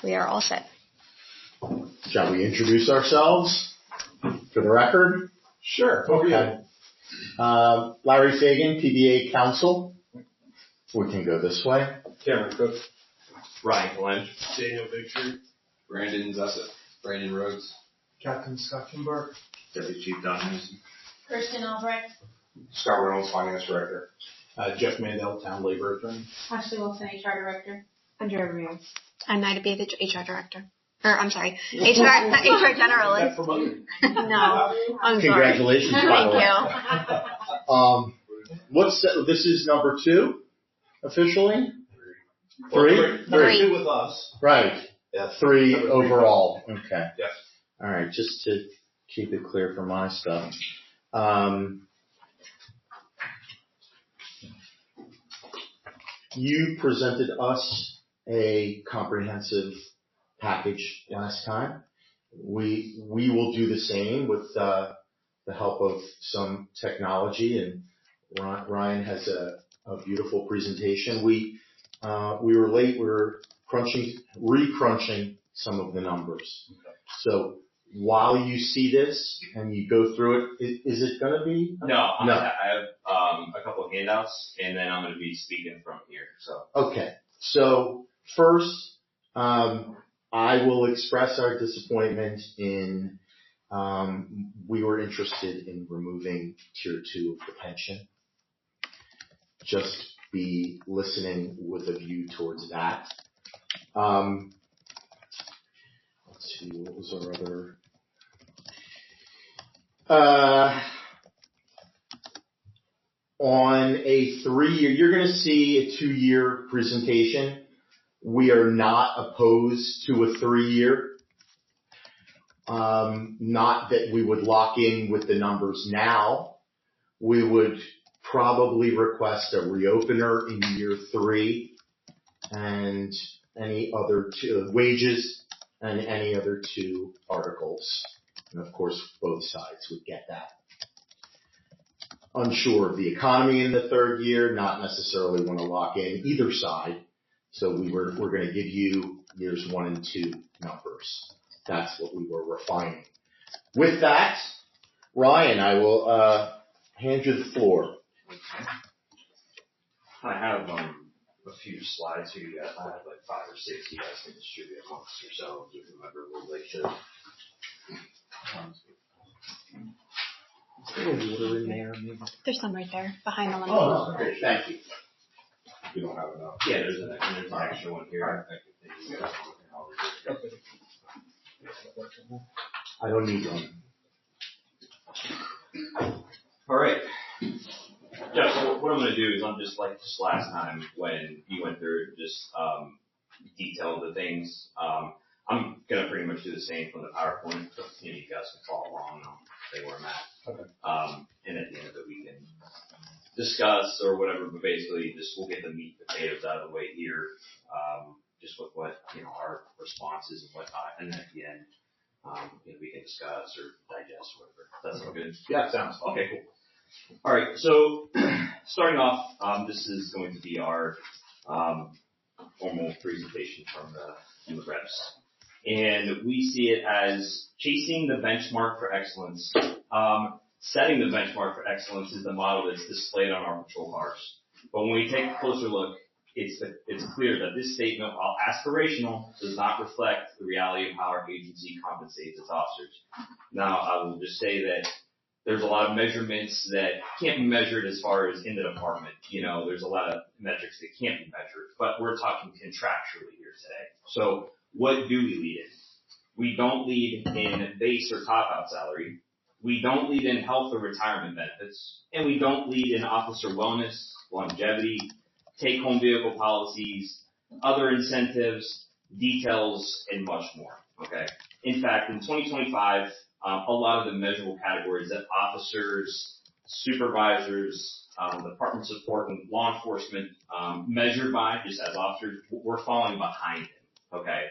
We are all set. Shall we introduce ourselves for the record? Sure. Okay. Larry Fagan, PBA counsel. We can go this way. Cameron Cook. Ryan Glenn. Daniel Bigtree. Brandon Zussett. Brandon Rhodes. Captain Scotchenberg. Deputy Chief Don Henderson. Kirsten Albrecht. Scott Reynolds, Finance Director. Jeff Mandel, Town Labor Attorney. Ashley Wilson, HR Director. Andrea Ramirez. I'm Ida B, the HR director. HR generalist. No, I'm Congratulations, sorry. by the way. Thank you. This is number 2, officially? Three 3? with us. Right. Yeah. 3 Number 3. overall. Okay. Yes. All right, just to keep it clear for my stuff. You presented us a comprehensive package last time. We will do the same with the help of some technology, and Ryan has a beautiful presentation. We were late. We were re-crunching some of the numbers. Okay. So while you see this and you go through it, is it going to be? No, I have a couple of handouts, and then I'm going to be speaking from here. So Okay. So first, I will express our disappointment in, we were interested in removing tier 2 of the pension. Just be listening with a view towards that. Let's see, what was our other? On a 3-year, you're going to see a 2-year presentation. We are not opposed to a 3-year. Not that we would lock in with the numbers now. We would probably request a reopener in year 3 and any other 2 wages and any other 2 articles. And of course, both sides would get that. Unsure of the economy in the 3rd year, not necessarily want to lock in either side. So we're going to give you years 1 and 2 numbers. That's what we were refining. With that, Ryan, I will hand you the floor. I have a few slides here. I have like 5 or 6 you guys can distribute amongst yourselves if whoever would like to. There's some right there behind the lemon. Oh, okay. Thank you. You don't have enough. Yeah, there's an extra one here. I don't need one. All right. Yeah, so what I'm going to do is I'm just like just last time when you went through just detail the things. I'm going to pretty much do the same from the PowerPoint. So, you guys can follow along and I'll say where I'm at. Okay. And at the end of it, we can discuss or whatever, but basically just we'll get the meat and potatoes out of the way here, just with what, our responses and whatnot. And then at the end, we can discuss or digest whatever. That's all good? Yeah, sounds. Okay, cool. All right, so starting off, this is going to be our formal presentation from the reps. And we see it as chasing the benchmark for excellence. Setting the benchmark for excellence is the model that's displayed on our patrol cars. But when we take a closer look, it's clear that this statement, while aspirational, does not reflect the reality of how our agency compensates its officers. Now, I will just say that there's a lot of measurements that can't be measured as far as in the department. There's a lot of metrics that can't be measured, but we're talking contractually here today. So what do we lead in? We don't lead in base or top-out salary. We don't lead in health or retirement benefits, and we don't lead in officer wellness, longevity, take-home vehicle policies, other incentives, details, and much more, okay? In fact, in 2025, a lot of the measurable categories that officers, supervisors, department support, and law enforcement measured by, just as officers, we're falling behind it, okay?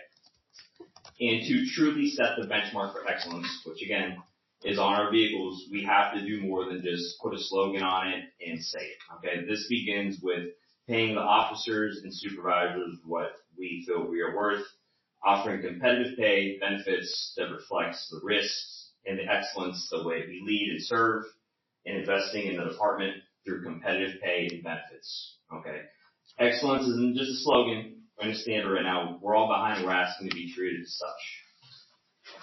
And to truly set the benchmark for excellence, which again, is on our vehicles, we have to do more than just put a slogan on it and say it, okay? This begins with paying the officers and supervisors what we feel we are worth, offering competitive pay, benefits that reflects the risks and the excellence the way we lead and serve, and investing in the department through competitive pay and benefits. Okay, excellence isn't just a slogan and a standard right now. We're all behind. We're asking to be treated as such.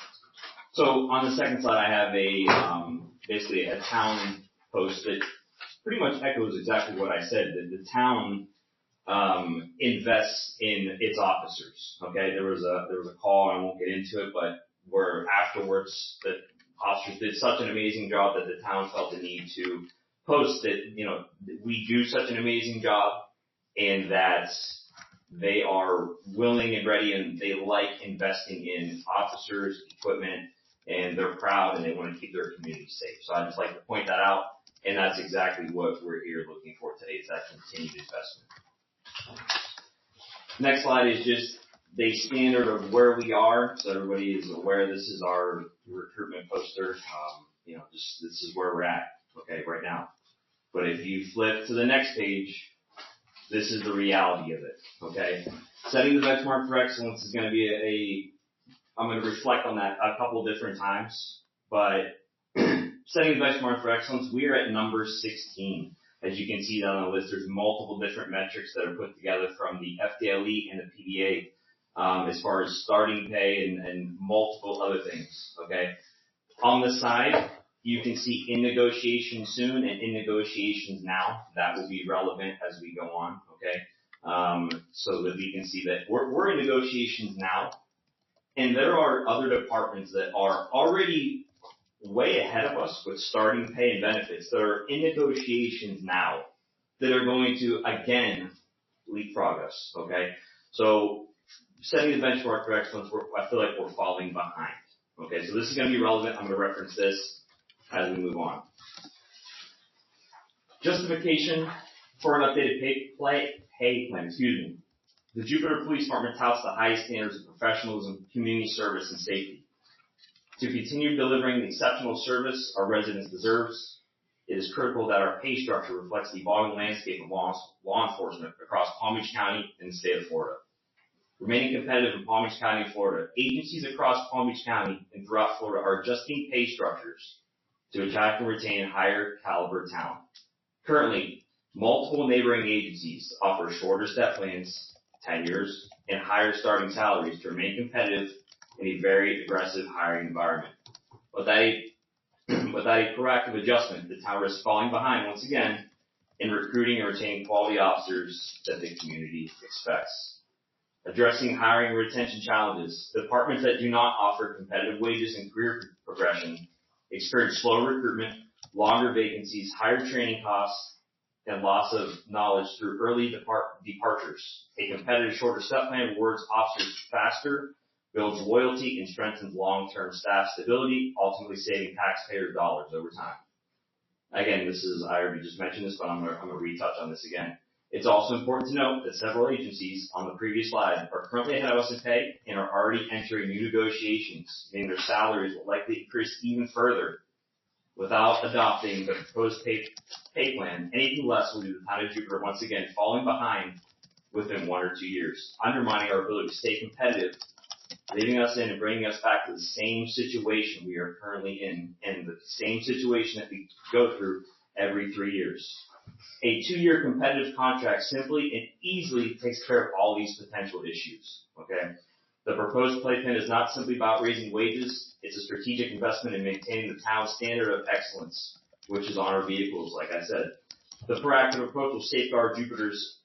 So on the second slide, I have basically a town post that pretty much echoes exactly what I said. That the town invests in its officers. Okay, there was a call. I won't get into it, but where afterwards the officers did such an amazing job that the town felt the need to post that, we do such an amazing job and that they are willing and ready and they like investing in officers, equipment, and they're proud and they want to keep their community safe. So I just like to point that out, and that's exactly what we're here looking for today, is that continued investment. Next slide is just the standard of where we are, so everybody is aware this is our recruitment poster. This is where we're at, okay, right now. But if you flip to the next page, this is the reality of it, okay? Setting the benchmark for excellence is going to be I'm going to reflect on that a couple different times, but setting the benchmark for excellence, we are at number 16. As you can see down on the list, there's multiple different metrics that are put together from the FDLE and the PDA as far as starting pay and multiple other things, okay? On the side, you can see in negotiations soon and in negotiations now. That will be relevant as we go on, okay? So that we can see that we're in negotiations now, and there are other departments that are already way ahead of us with starting pay and benefits that are in negotiations now that are going to, again, leapfrog us, okay? So setting the benchmark for excellence, I feel like we're falling behind, okay? So this is going to be relevant. I'm going to reference this as we move on. Justification for an updated pay plan, The Jupiter Police Department touts the highest standards of professionalism, community service, and safety. To continue delivering the exceptional service our residents deserves, it is critical that our pay structure reflects the evolving landscape of law enforcement across Palm Beach County and the state of Florida. Remaining competitive in Palm Beach County and Florida, agencies across Palm Beach County and throughout Florida are adjusting pay structures to attract and retain higher caliber talent. Currently, multiple neighboring agencies offer shorter step plans, tenures, and higher starting salaries to remain competitive in a very aggressive hiring environment. Without a proactive adjustment, the town risks falling behind once again in recruiting and retaining quality officers that the community expects. Addressing hiring and retention challenges, departments that do not offer competitive wages and career progression experience slow recruitment, longer vacancies, higher training costs, and loss of knowledge through early departures. A competitive shorter step plan rewards officers faster, builds loyalty, and strengthens long-term staff stability, ultimately saving taxpayer dollars over time. Again, I already just mentioned this, but I'm going to retouch on this again. It's also important to note that several agencies on the previous slide are currently ahead of us in pay and are already entering new negotiations, meaning their salaries will likely increase even further. Without adopting the proposed pay plan, anything less will leave the town of Jupiter once again falling behind within 1 or 2 years, undermining our ability to stay competitive, leaving us in and bringing us back to the same situation we are currently in, and the same situation that we go through every 3 years. A 2-year competitive contract simply and easily takes care of all these potential issues, okay? The proposed pay plan is not simply about raising wages. It's a strategic investment in maintaining the town's standard of excellence, which is on our vehicles, like I said. The proactive approach will safeguard Jupiter's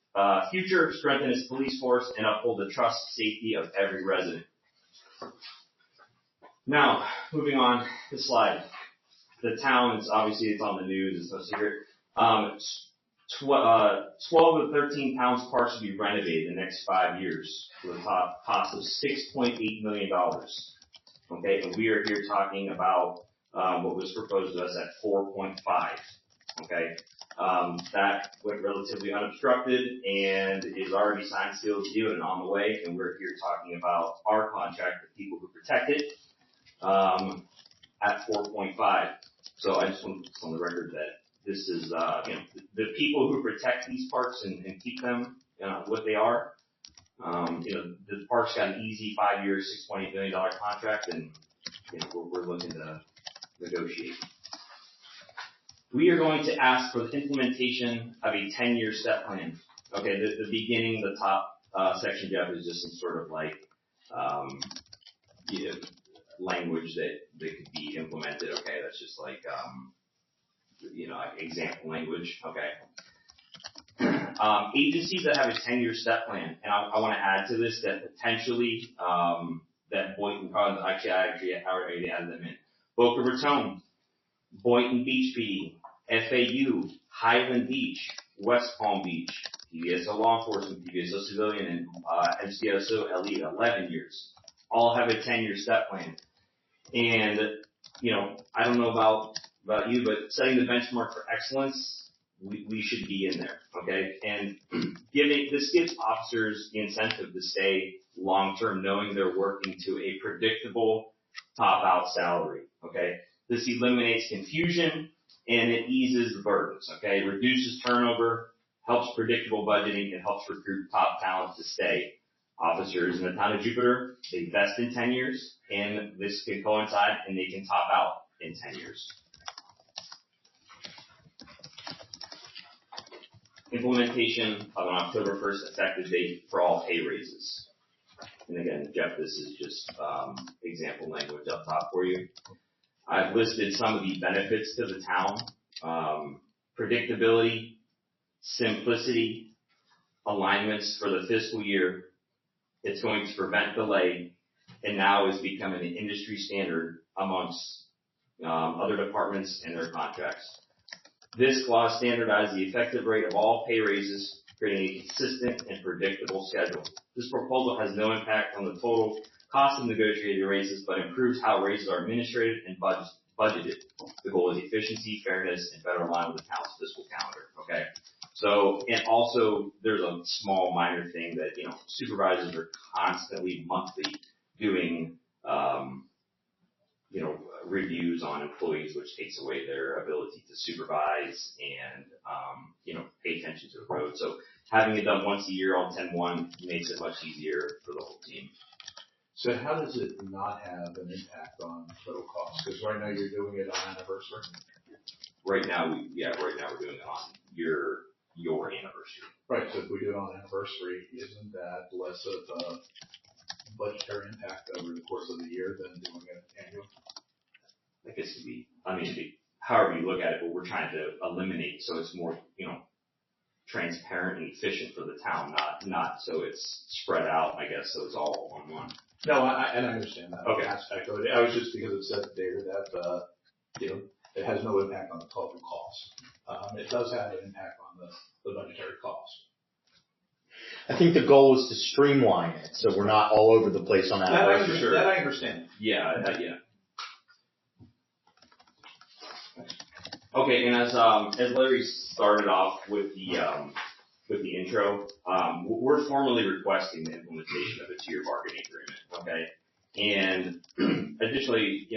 future, strengthen its police force, and uphold the trust and safety of every resident. Now, moving on to the slide. The town is obviously, it's on the news, it's no secret. 12 of 13 towns parks will be renovated in the next 5 years with a cost of $6.8 million. Okay, and we are here talking about what was proposed to us at 4.5. Okay, that went relatively unobstructed and is already signed, sealed, deal, and on the way. And we're here talking about our contract, the people who protect it, at 4.5. So I just want to put on the record that this is, the people who protect these parks and keep them what they are, The park's got an easy 5-year, $6.8 million contract, and we're looking to negotiate. We are going to ask for the implementation of a 10-year step plan. Okay, the beginning, the top section, Jeff, is just some sort of like language that could be implemented. Okay, that's just like example language. Okay. Agencies that have a 10-year step plan, and I want to add to this that potentially that Boynton, actually I already added them in. Boca Raton, Boynton Beach PD, FAU, Highland Beach, West Palm Beach, PVSO Law Enforcement, PVSO Civilian, and MCSO Elite, 11 years. All have a 10-year step plan. And, I don't know about you, but setting the benchmark for excellence, we should be in there, okay? And this gives officers the incentive to stay long-term, knowing they're working to a predictable top-out salary, okay? This eliminates confusion, and it eases the burdens, okay? It reduces turnover, helps predictable budgeting, and helps recruit top talent to stay. Officers in the town of Jupiter, they vest in 10 years, and this can coincide, and they can top out in 10 years. Implementation of an October 1st effective date for all pay raises. And again, Jeff, this is just example language up top for you. I've listed some of the benefits to the town. Predictability, simplicity, alignments for the fiscal year. It's going to prevent delay, and now is becoming an industry standard amongst other departments and their contracts. This clause standardizes the effective rate of all pay raises, creating a consistent and predictable schedule. This proposal has no impact on the total cost of negotiated raises, but improves how raises are administrated and budgeted. The goal is efficiency, fairness, and better align with the town's fiscal calendar. Okay. So, and also there's a small minor thing that, supervisors are constantly monthly doing, reviews on employees, which takes away their ability to supervise and, pay attention to the road. So having it done once a year on 10/1 makes it much easier for the whole team. So how does it not have an impact on total cost? Because right now you're doing it on anniversary. Right now we're doing it on your anniversary. Right. So if we do it on anniversary, isn't that less of a budgetary impact over the course of the year than doing it annual? I guess however you look at it, but we're trying to eliminate so it's more, transparent and efficient for the town, not so it's spread out, I guess, so it's all on one. No, I understand that Okay. aspect of it. I was just because it said there that, it has no impact on the total cost. It does have an impact on the budgetary cost. I think the goal is to streamline it, so we're not all over the place on that. That I understand. Yeah. Okay, and as Larry started off with the intro, we're formally requesting the implementation of a 2-year bargaining agreement. Okay, and additionally,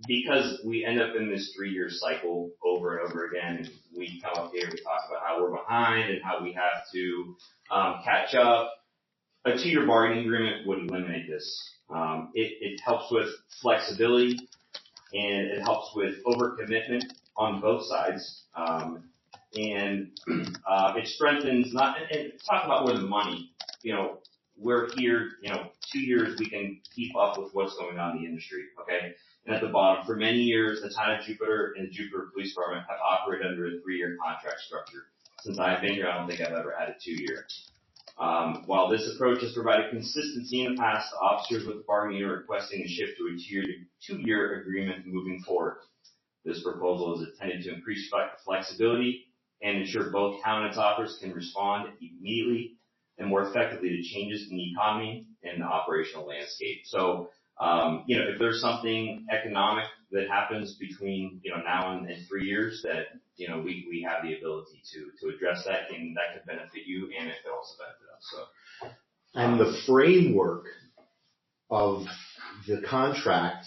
because we end up in this 3-year cycle over and over again, and we come up here, we talk about how we're behind and how we have to catch up. A 2-year bargaining agreement would eliminate this. It helps with flexibility, and it helps with overcommitment on both sides, and it strengthens and talk about where the money, we're here, 2 years we can keep up with what's going on in the industry, okay? And at the bottom, for many years, the town of Jupiter and the Jupiter Police Department have operated under a 3-year contract structure. Since I've been here, I don't think I've ever had a 2-year. While this approach has provided consistency in the past, the officers with the bargaining unit are requesting a shift to a 2-year agreement moving forward. This proposal is intended to increase flexibility and ensure both town and its officers can respond immediately and more effectively to changes in the economy and the operational landscape. So, if there's something economic that happens between, now and 3 years that, we have the ability to address that, and that could benefit you and it could also benefit us. So, And the framework of the contract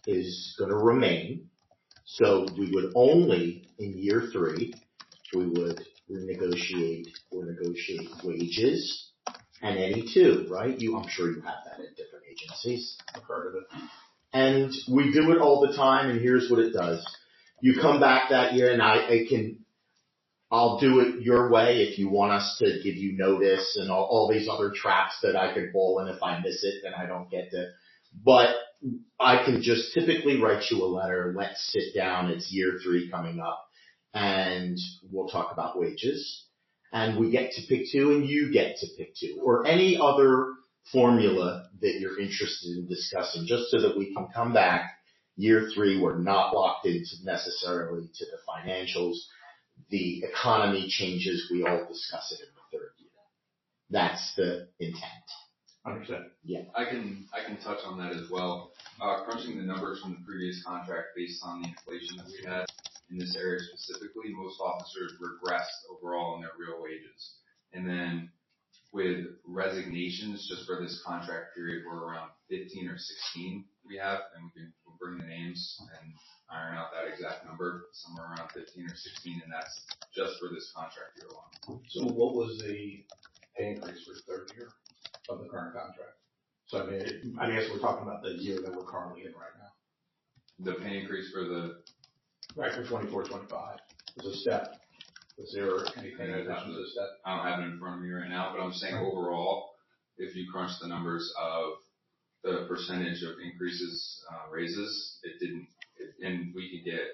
is going to remain. So we would only, in year 3, we would negotiate wages and NE2, right? I'm sure you have that at different agencies. I've heard of it. And we do it all the time, and here's what it does. You come back that year, and I'll do it your way if you want us to give you notice and all these other traps that I could fall in. If I miss it, then I don't get to. But I can just typically write you a letter. Let's sit down. It's year 3 coming up, and we'll talk about wages. And we get to pick 2, and you get to pick 2, or any other formula that you're interested in discussing, just so that we can come back year 3. We're not locked into necessarily to the financials. The economy changes. We all discuss it in the 3rd year. That's the intent. Understand. Yeah. I can touch on that as well. Crunching the numbers from the previous contract based on the inflation that we had in this area specifically, most officers regressed overall in their real wages. And then with resignations, just for this contract period, we're around 15 or 16 we have, and we'll bring the names and iron out that exact number, somewhere around 15 or 16, and that's just for this contract year alone. So what was the pay increase for the 3rd year of the current contract? So I guess we're talking about the year that we're currently in right now. The pay increase for the Right, for 24, 25. There's a step. Is there anything in addition to the step? I don't have it in front of me right now, but I'm saying overall, if you crunch the numbers of the percentage of increases, raises, and we could get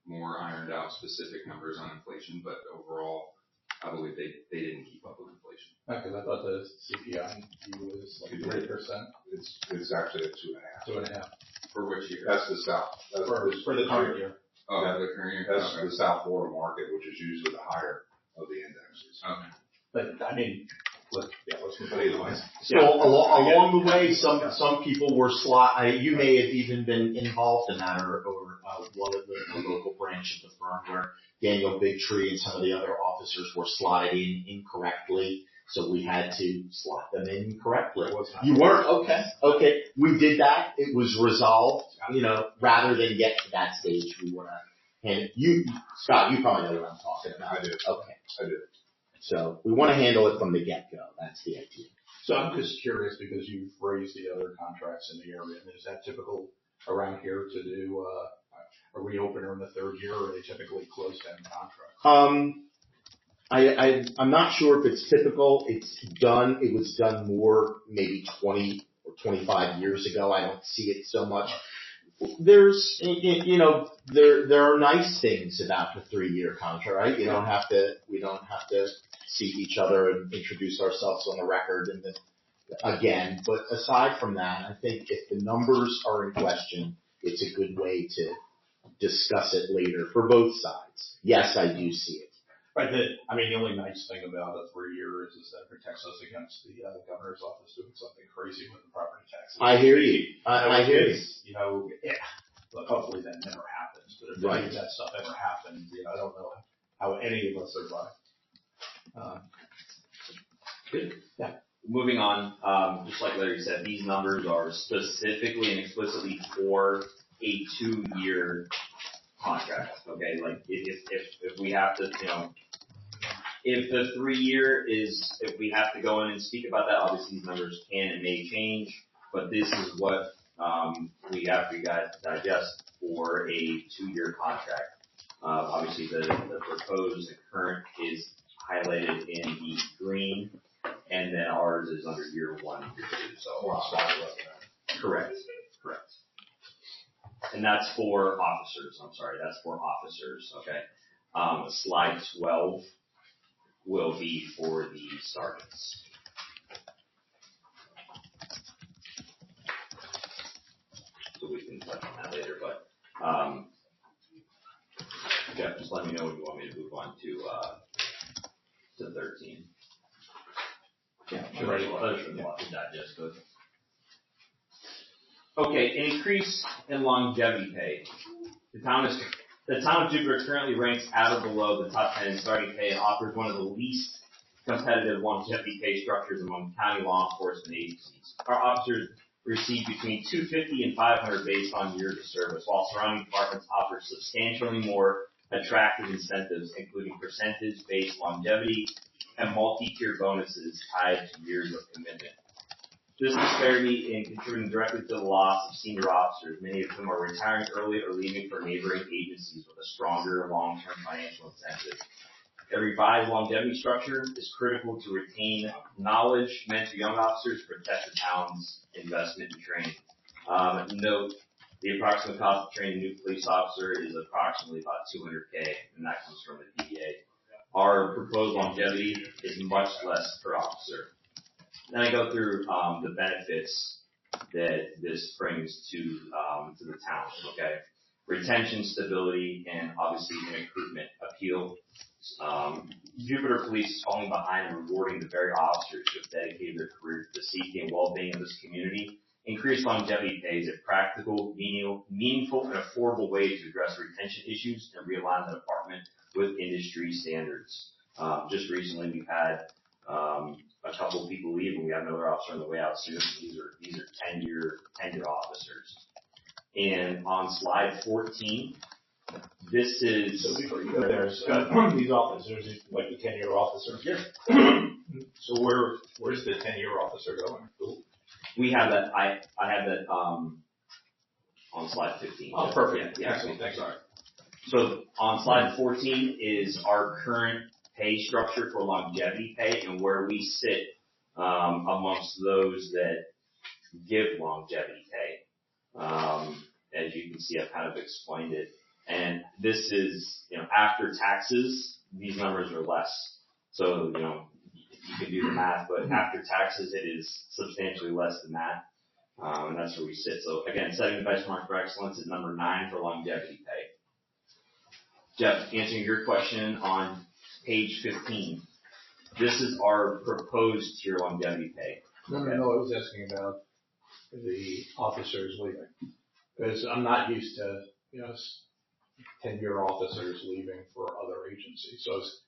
more ironed out specific numbers on inflation, but overall, I believe they didn't keep up with inflation. Because I thought the CPI was like 3%. It's actually at 2.5. 2.5. For which year? That's the South. For the current year. Oh, the current year? That's Okay. the South Florida market, which is usually the higher of the indexes. Okay. But let's move on. So along the way, some people were you may have even been involved in that, or one of the local branch of the firm where Daniel Bigtree and some of the other officers were slotted in incorrectly. So we had to slot them in correctly. You weren't? Okay. We did that. It was resolved, rather than get to that stage. We want to, and Scott, you probably know what I'm talking about. I do. Okay. I do. So we want to handle it from the get-go. That's the idea. So I'm just curious because you've raised the other contracts in the area. And is that typical around here to do a reopener in the 3rd year, or are they typically closed down contracts? I'm not sure if it's typical. It was done more maybe 20 or 25 years ago. I don't see it so much. There's, there are nice things about the 3-year contract, right? We don't have to see each other and introduce ourselves on the record again. But aside from that, I think if the numbers are in question, it's a good way to discuss it later for both sides. Yes, I do see it. Right. The only nice thing about a 3-year is that it protects us against the governor's office doing something crazy with the property taxes. I hear you. I hear you. Look, hopefully that never happens. But if any of that stuff ever happens, I don't know how any of us survive. Good. Yeah. Moving on, just like Larry said, these numbers are specifically and explicitly for a 2-year contract. Okay, like if we have to, if the 3-year if we have to go in and speak about that, obviously these numbers can and may change, but this is what we have for you guys to digest for a 2-year contract. Obviously the proposed, the current is highlighted in the green, and then ours is under year 1, year 2. So correct. And that's for officers. That's for officers. Okay. Slide 12 will be for the sergeants. So we can touch on that later, but Jeff, just let me know if you want me to move on to 13. Yeah, sure. Digest those. Okay, an increase in longevity pay. The town of Jupiter currently ranks at or below the top 10 in starting pay and offers one of the least competitive longevity pay structures among county law enforcement agencies. Our officers receive between $250 and $500 based on years of service, while surrounding departments offer substantially more attractive incentives, including percentage-based longevity, and multi-tier bonuses tied to years of commitment. This disparity in contributing directly to the loss of senior officers, many of whom are retiring early or leaving for neighboring agencies with a stronger long-term financial incentive. A revised longevity structure is critical to retain knowledge meant to young officers, protect the town's investment in training. Note, the approximate cost of training a new police officer is approximately about $200K, and that comes from the PDA. Our proposed longevity is much less per officer. Then I go through the benefits that this brings to the town. Okay, retention, stability, and obviously an recruitment appeal. Jupiter Police is falling behind in rewarding the very officers who have dedicated their career to the safety and well-being of this community. Increased longevity pay is a practical, meaningful, and affordable way to address retention issues and realign the department with industry standards. Just recently, we've had a couple of people leave, and we have another officer on the way out soon. These are tenured officers. And on slide 14, this is. So before you go there, these officers, like the 10-year officer. Yes. So where's the 10-year officer going? We have that. I have that on slide 15. Oh, perfect. Yeah. Excellent. Thanks. Sorry. So on slide 14 is our current pay structure for longevity pay and where we sit amongst those that give longevity pay. As you can see, I've kind of explained it. And this is, after taxes, these numbers are less. So, you can do the math, but after taxes, it is substantially less than that. And that's where we sit. So again, setting the benchmark for excellence is number 9 for longevity pay. Jeff, answering your question on page 15. This is our proposed tier longevity pay. No, I was asking about the officers leaving. Because I'm not used to, 10-year officers leaving for other agencies. So it's,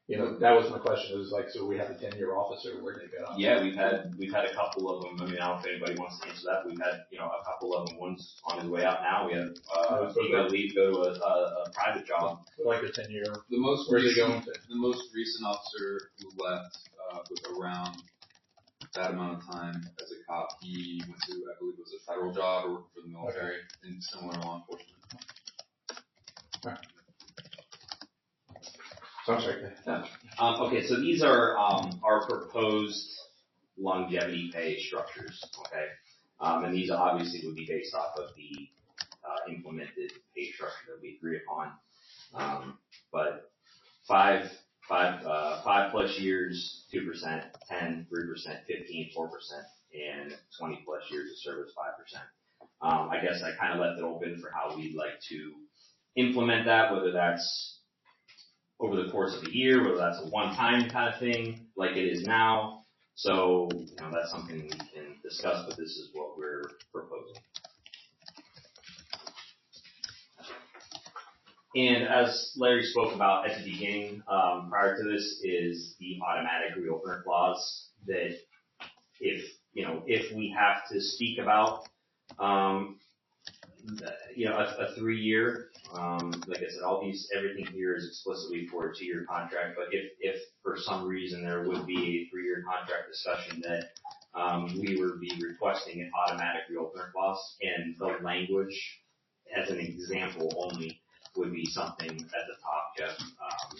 that was my question. It was like, so we have a 10-year officer, where'd they go? Yeah, we've had a couple of them. I mean, I don't know if anybody wants to answer that. We've had, a couple of them. One's on his way out now. We have, he got to leave, go to a private job. Like a 10-year. Where's he going to? The most recent officer who left was around that amount of time as a cop. He went to, I believe it was a federal job or working for the military in similar law enforcement. Right. So I'm sorry. Okay, so these are our proposed longevity pay structures. Okay, and these obviously would be based off of the implemented pay structure that we agree upon. But 5 plus years, 2%, 10, 3%, 15, 4%, and 20 plus years of service, 5%. I guess I kind of left it open for how we'd like to implement that, whether that's over the course of a year, whether that's a one-time kind of thing like it is now. So, that's something we can discuss, but this is what we're proposing. And as Larry spoke about at the beginning, prior to this, is the automatic reopener clause that if we have to speak about, a 3-year, like I said, everything here is explicitly for a 2-year contract, but if for some reason there would be a 3-year contract discussion that, we would be requesting an automatic reopener clause, and the language, as an example only, would be something at the top, Jeff.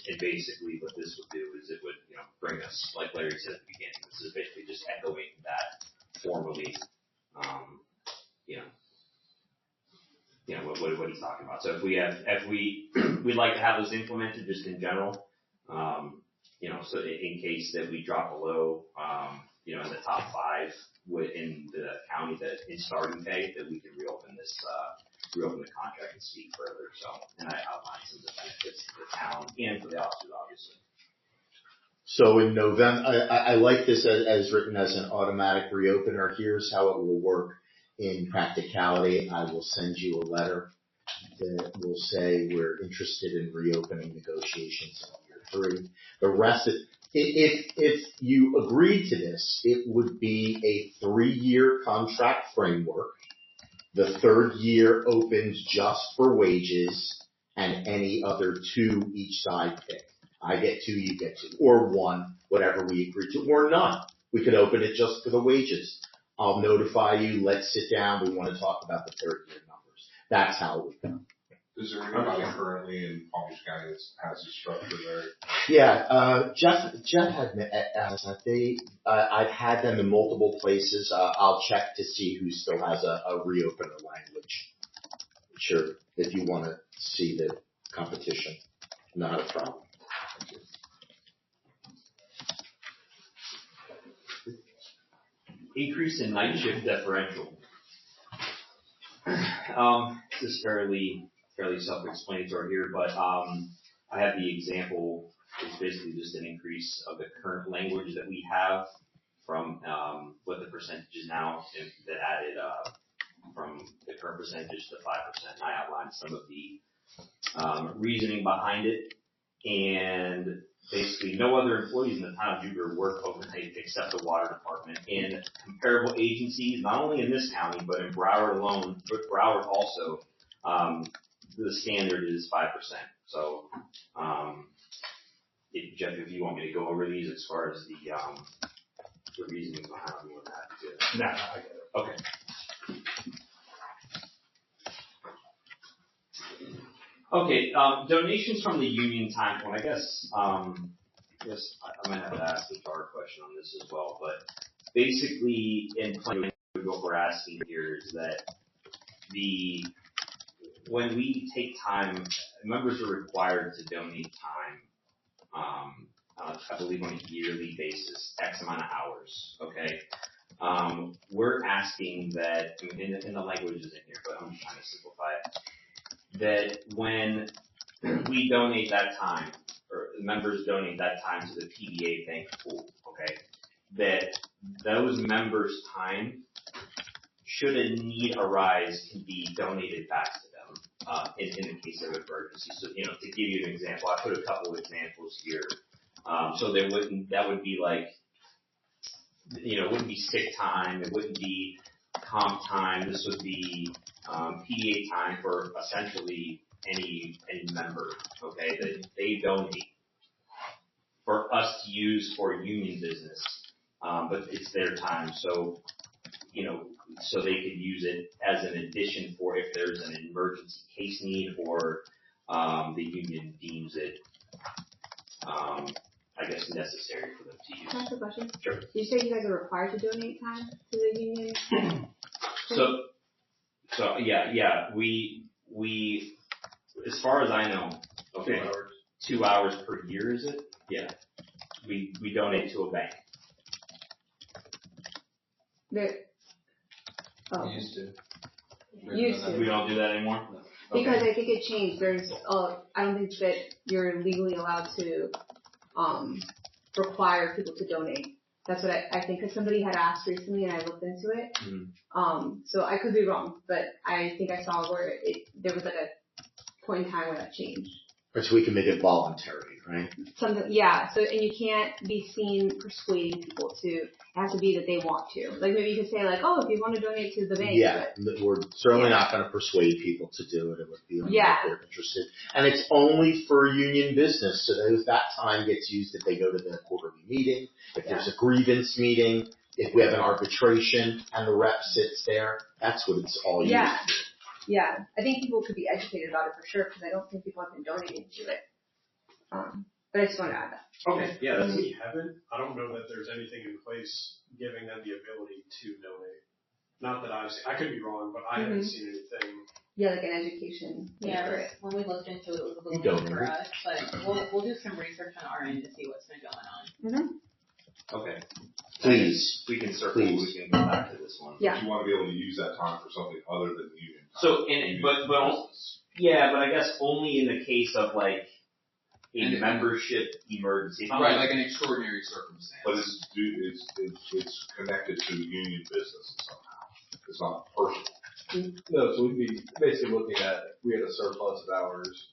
And basically what this would do is it would, bring us, like Larry said at the beginning, this is basically just echoing that formally, what he's talking about. So we'd like to have those implemented just in general, so in case that we drop below, in the top 5 within the county that in starting pay, that we can reopen the contract and speak further. So, and I outlined some of the benefits to the town and for the officers, obviously. So in November, I like this as written as an automatic reopener. Here's how it will work in practicality. I will send you a letter that will say we're interested in reopening negotiations in year 3. The rest of if you agreed to this, it would be a 3-year contract framework. The 3rd year opens just for wages and any other 2 each side pick. I get 2, you get 2, or 1, whatever we agree to, or none. We could open it just for the wages. I'll notify you, let's sit down, we want to talk about the third year numbers. That's how it would go. Is there anybody currently in Palm Beach County that has this structure there? Yeah, Jeff had, I've had them in multiple places. I'll check to see who still has a reopener language. Sure, if you want to see the competition, not a problem. Increase in night shift differential. This is fairly self-explanatory here, but I have the example. It's basically just an increase of the current language that we have from what the percentage is now, and that added from the current percentage to 5%. I outlined some of the reasoning behind it, and basically no other employees in the town of Jupiter work overnight except the water department. In comparable agencies, not only in this county, but in Broward alone, but Broward also, the standard is 5%. So, Jeff, if you want me to go over these as far as the reasoning behind them, we're happy to. No, I get it. Okay. Okay, donations from the union time point. I guess I might have to ask the HR question on this as well, but basically in plain language, what we're asking here is that when we take time, members are required to donate time, I believe on a yearly basis, X amount of hours, okay? We're asking that, and the language is in here, but I'm trying to simplify it, that when we donate that time, or members donate that time to the PBA bank pool, okay, that those members' time, should a need arise, can be donated back to them in the case of emergency. So, to give you an example, I put a couple of examples here. So that would be like, it wouldn't be sick time, it wouldn't be comp time, this would be PDA time for essentially any member, okay, that they donate for us to use for union business, but it's their time, so so they could use it as an addition for if there's an emergency case need or the union deems it, I guess, necessary for them to use. Can I ask a question? Sure. Did you say you guys are required to donate time to the union? So yeah, we, as far as I know, okay, 2 hours per year, is it? Yeah. We donate to a bank. Used to. Used to. We don't do that anymore? Because I think it changed. I don't think that you're legally allowed to require people to donate. That's what I think, because somebody had asked recently and I looked into it. Mm-hmm. So I could be wrong, but I think I saw where there was like a point in time where that changed. Or so we can make it voluntary, right? Something, yeah. So, and you can't be seen persuading people to. It has to be that they want to. Like maybe you could say like, oh, if you want to donate to the bank. Yeah, we're certainly not going to persuade people to do it. It would be only if they're interested. And it's only for union business. So that time gets used if they go to the quarterly meeting, if there's a grievance meeting, if we have an arbitration and the rep sits there. That's what it's all used for. Yeah, I think people could be educated about it for sure, because I don't think people have been donating to it. But I just want to add that. Okay, yeah, that's We haven't. I don't know that there's anything in place giving them the ability to donate. Not that I've seen. I could be wrong, but I haven't seen anything. Yeah, like an education. Yeah, when we looked into it, it was a little new for us, but we'll do some research on our end to see what's been going on. Mm-hmm. Okay. Please. We can circle, we can go back to this one. Yeah. But you want to be able to use that time for something other than union time. So, but I guess only in the case of like a membership emergency. Right, like an extraordinary circumstance. But it's connected to union business somehow. It's not personal. No, so we'd be basically looking at if we had a surplus of hours,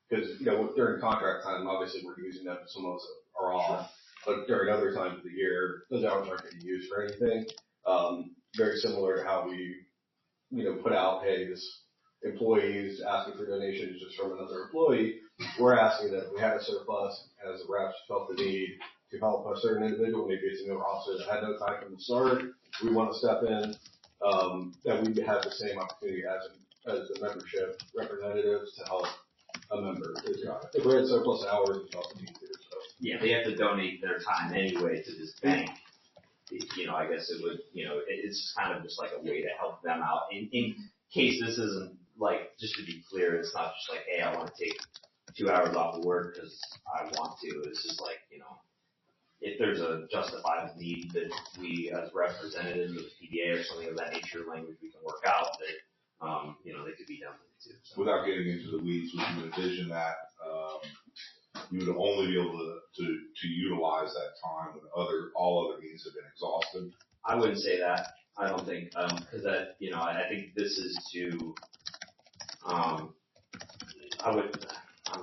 because during contract time, obviously we're using them, some of us are off. But during other times of the year, those hours aren't getting used for anything. Very similar to how we, put out, hey, this employee is asking for donations just from another employee. we're asking that if we had a surplus, as the reps felt the need to help a certain individual, maybe it's a new officer that had no time from the start, we want to step in, that we have the same opportunity as the membership representatives to help a member. If we had surplus hours, we felt the need to. So. Yeah, they have to donate their time anyway to this bank. I guess it would, it's kind of just like a way to help them out. In case this isn't like, just to be clear, it's not just like, hey, I want to take 2 hours off of work because I want to. It's just like, if there's a justifiable need that we as representatives of the PDA or something of that nature language we can work out that, they could be done with too. So. Without getting into the weeds, would you envision that, you would only be able to utilize that time when all other means have been exhausted? I wouldn't say that. I don't think, cause that, I think this is to, I'm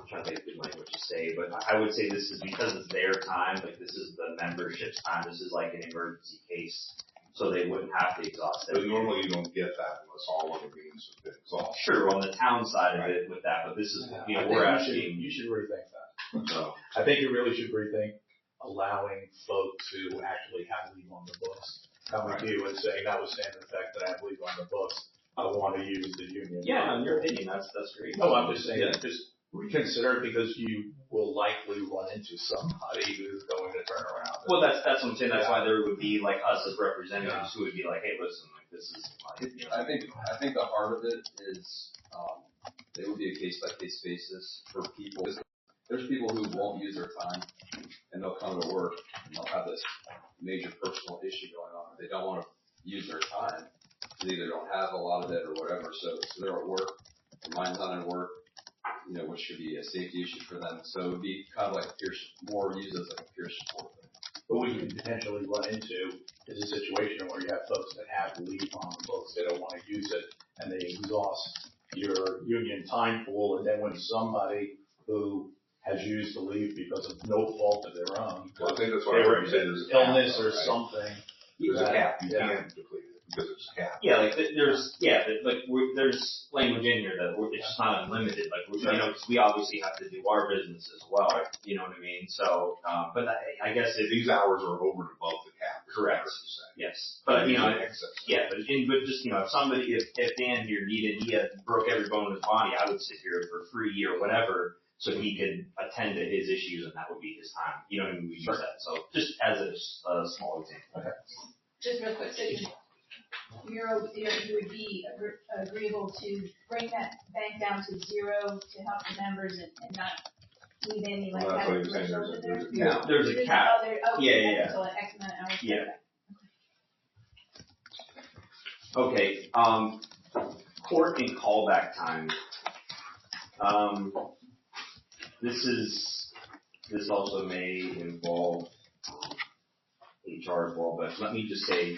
trying to think of good language to say, but I would say this is because it's their time, like this is the membership's time, this is like an emergency case, so they wouldn't have to exhaust it. But normally you don't get that unless all other means have been exhausted. Sure, on the town side of it with that, but this is, we're asking. You should rethink that. So. I think you really should rethink allowing folks to actually have leave on the books. Coming to you and saying, notwithstanding the fact that I have leave on the books, I want to use the union. Yeah, in your opinion, that's great. No, I'm just saying, just reconsider it because you will likely run into somebody who's going to turn around. Well, that's what I'm saying. That's why there would be like us as representatives who would be like, hey, listen, like this is. I think the heart of it is it would be a case by case basis for people. There's people who won't use their time and they'll come to work and they'll have this major personal issue going on. They don't want to use their time. They either don't have a lot of it or whatever. So they're at work. Their mind's not at work. Which could be a safety issue for them. So it would be kind of like more used as like a peer support thing. But what you can potentially run into is a situation where you have folks that have leave on the books, they don't want to use it, and they exhaust your union time pool, and then when somebody who has used the leave because of no fault of their own, well, I think that's why I'm saying there's illness or something. There's a cap. You can't deplete it because it's a cap. Yeah, there's language in here that it's just not unlimited. Like, cause we obviously have to do our business as well. You know what I mean? So, but I guess if these hours are over and above the cap. Correct. Yes. But, just, if somebody, if Dan here he broke every bone in his body, I would sit here for free or whatever so he could attend to his issues and that would be his time. You know what I mean? We use that. So just as a small example. Okay. Just real quick, so you would be agreeable to bring that bank down to 0 to help the members and not leave any like that threshold in there? Yeah, there's a cap. Yeah. So like X amount of hours. Yeah. Okay. Court and callback time. This also may involve HR as well, but let me just say,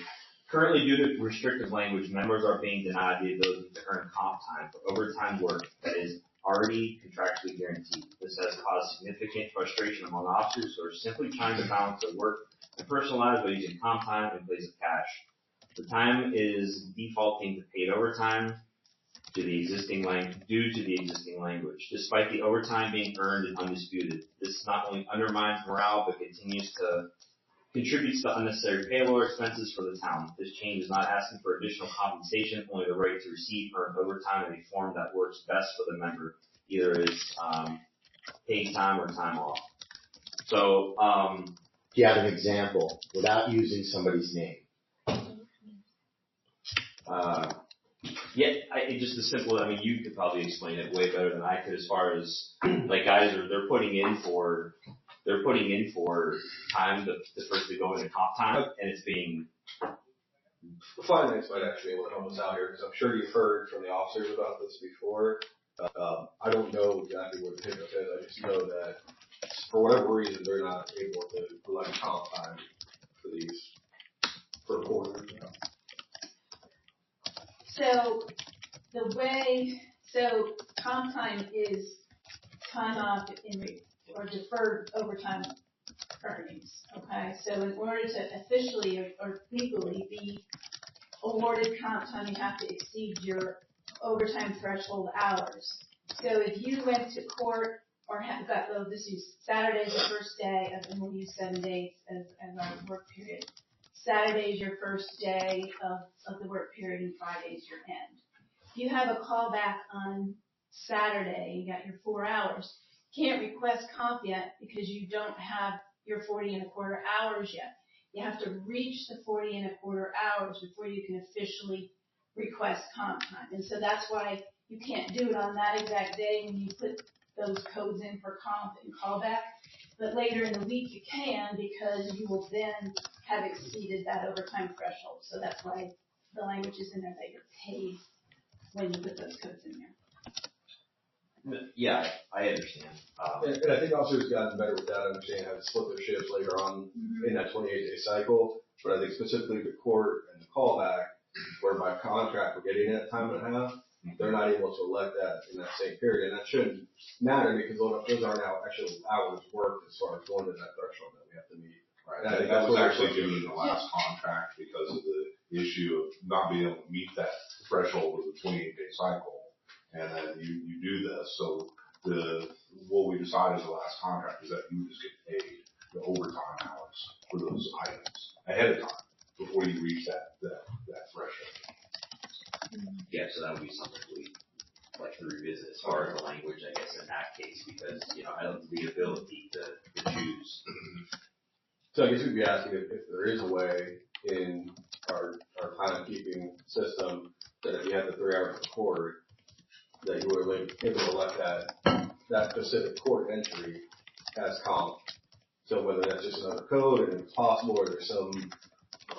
currently due to restrictive language, members are being denied the ability to earn comp time for overtime work that is already contractually guaranteed. This has caused significant frustration among officers who are simply trying to balance their work and personal lives by using comp time in place of cash. The time is defaulting to paid overtime due to the existing language. Despite the overtime being earned and undisputed, this not only undermines morale but contributes to unnecessary payroll expenses for the town. This change is not asking for additional compensation, only the right to receive earned overtime in a form that works best for the member, either as paid time or time off. So, do you have an example without using somebody's name? Just as simple. I mean, you could probably explain it way better than I could. As far as like guys they're putting in for time to first to go into comp time, and it's being. Finance might actually be able to help us out here because I'm sure you've heard from the officers about this before. I don't know exactly what the hiccup is. I just know that for whatever reason they're not able to elect comp time for these for a quarter. So comp time is time off or deferred overtime earnings. Okay, so in order to officially or legally be awarded comp time, you have to exceed your overtime threshold hours. So if you went to court this is Saturday's the first day and we'll use 7 days as our work period. Saturday is your first day of the work period and Friday is your end. If you have a callback on Saturday, you got your 4 hours, can't request comp yet because you don't have your 40 and a quarter hours yet. You have to reach the 40 and a quarter hours before you can officially request comp time. And so that's why you can't do it on that exact day when you put those codes in for comp and callback. But later in the week you can because you will then have exceeded that overtime threshold. So that's why the language is in there that you're paid when you put those codes in there. Yeah, I understand. And I think officers gotten better with that, understanding how to split their shifts later on in that 28-day cycle. But I think specifically the court and the callback, where by contract we're getting that time and a half, they're not able to elect that in that same period. And that shouldn't matter because those are now actual hours worked as far as going to that threshold that we have to meet. Right. And I think that was actually given in the last contract because of the issue of not being able to meet that threshold of the 28-day cycle. And then you do this. So what we decided in the last contract is that you just get paid the overtime hours for those items ahead of time before you reach that threshold. Yeah, so that would be something we'd like to revisit as far as the language, I guess, in that case, because, I don't have the ability to choose. So I guess we'd be asking if there is a way in our timekeeping system that if you have the 3 hours of court, that you were able to elect that specific court entry as comp. So whether that's just another code and it's possible or there's some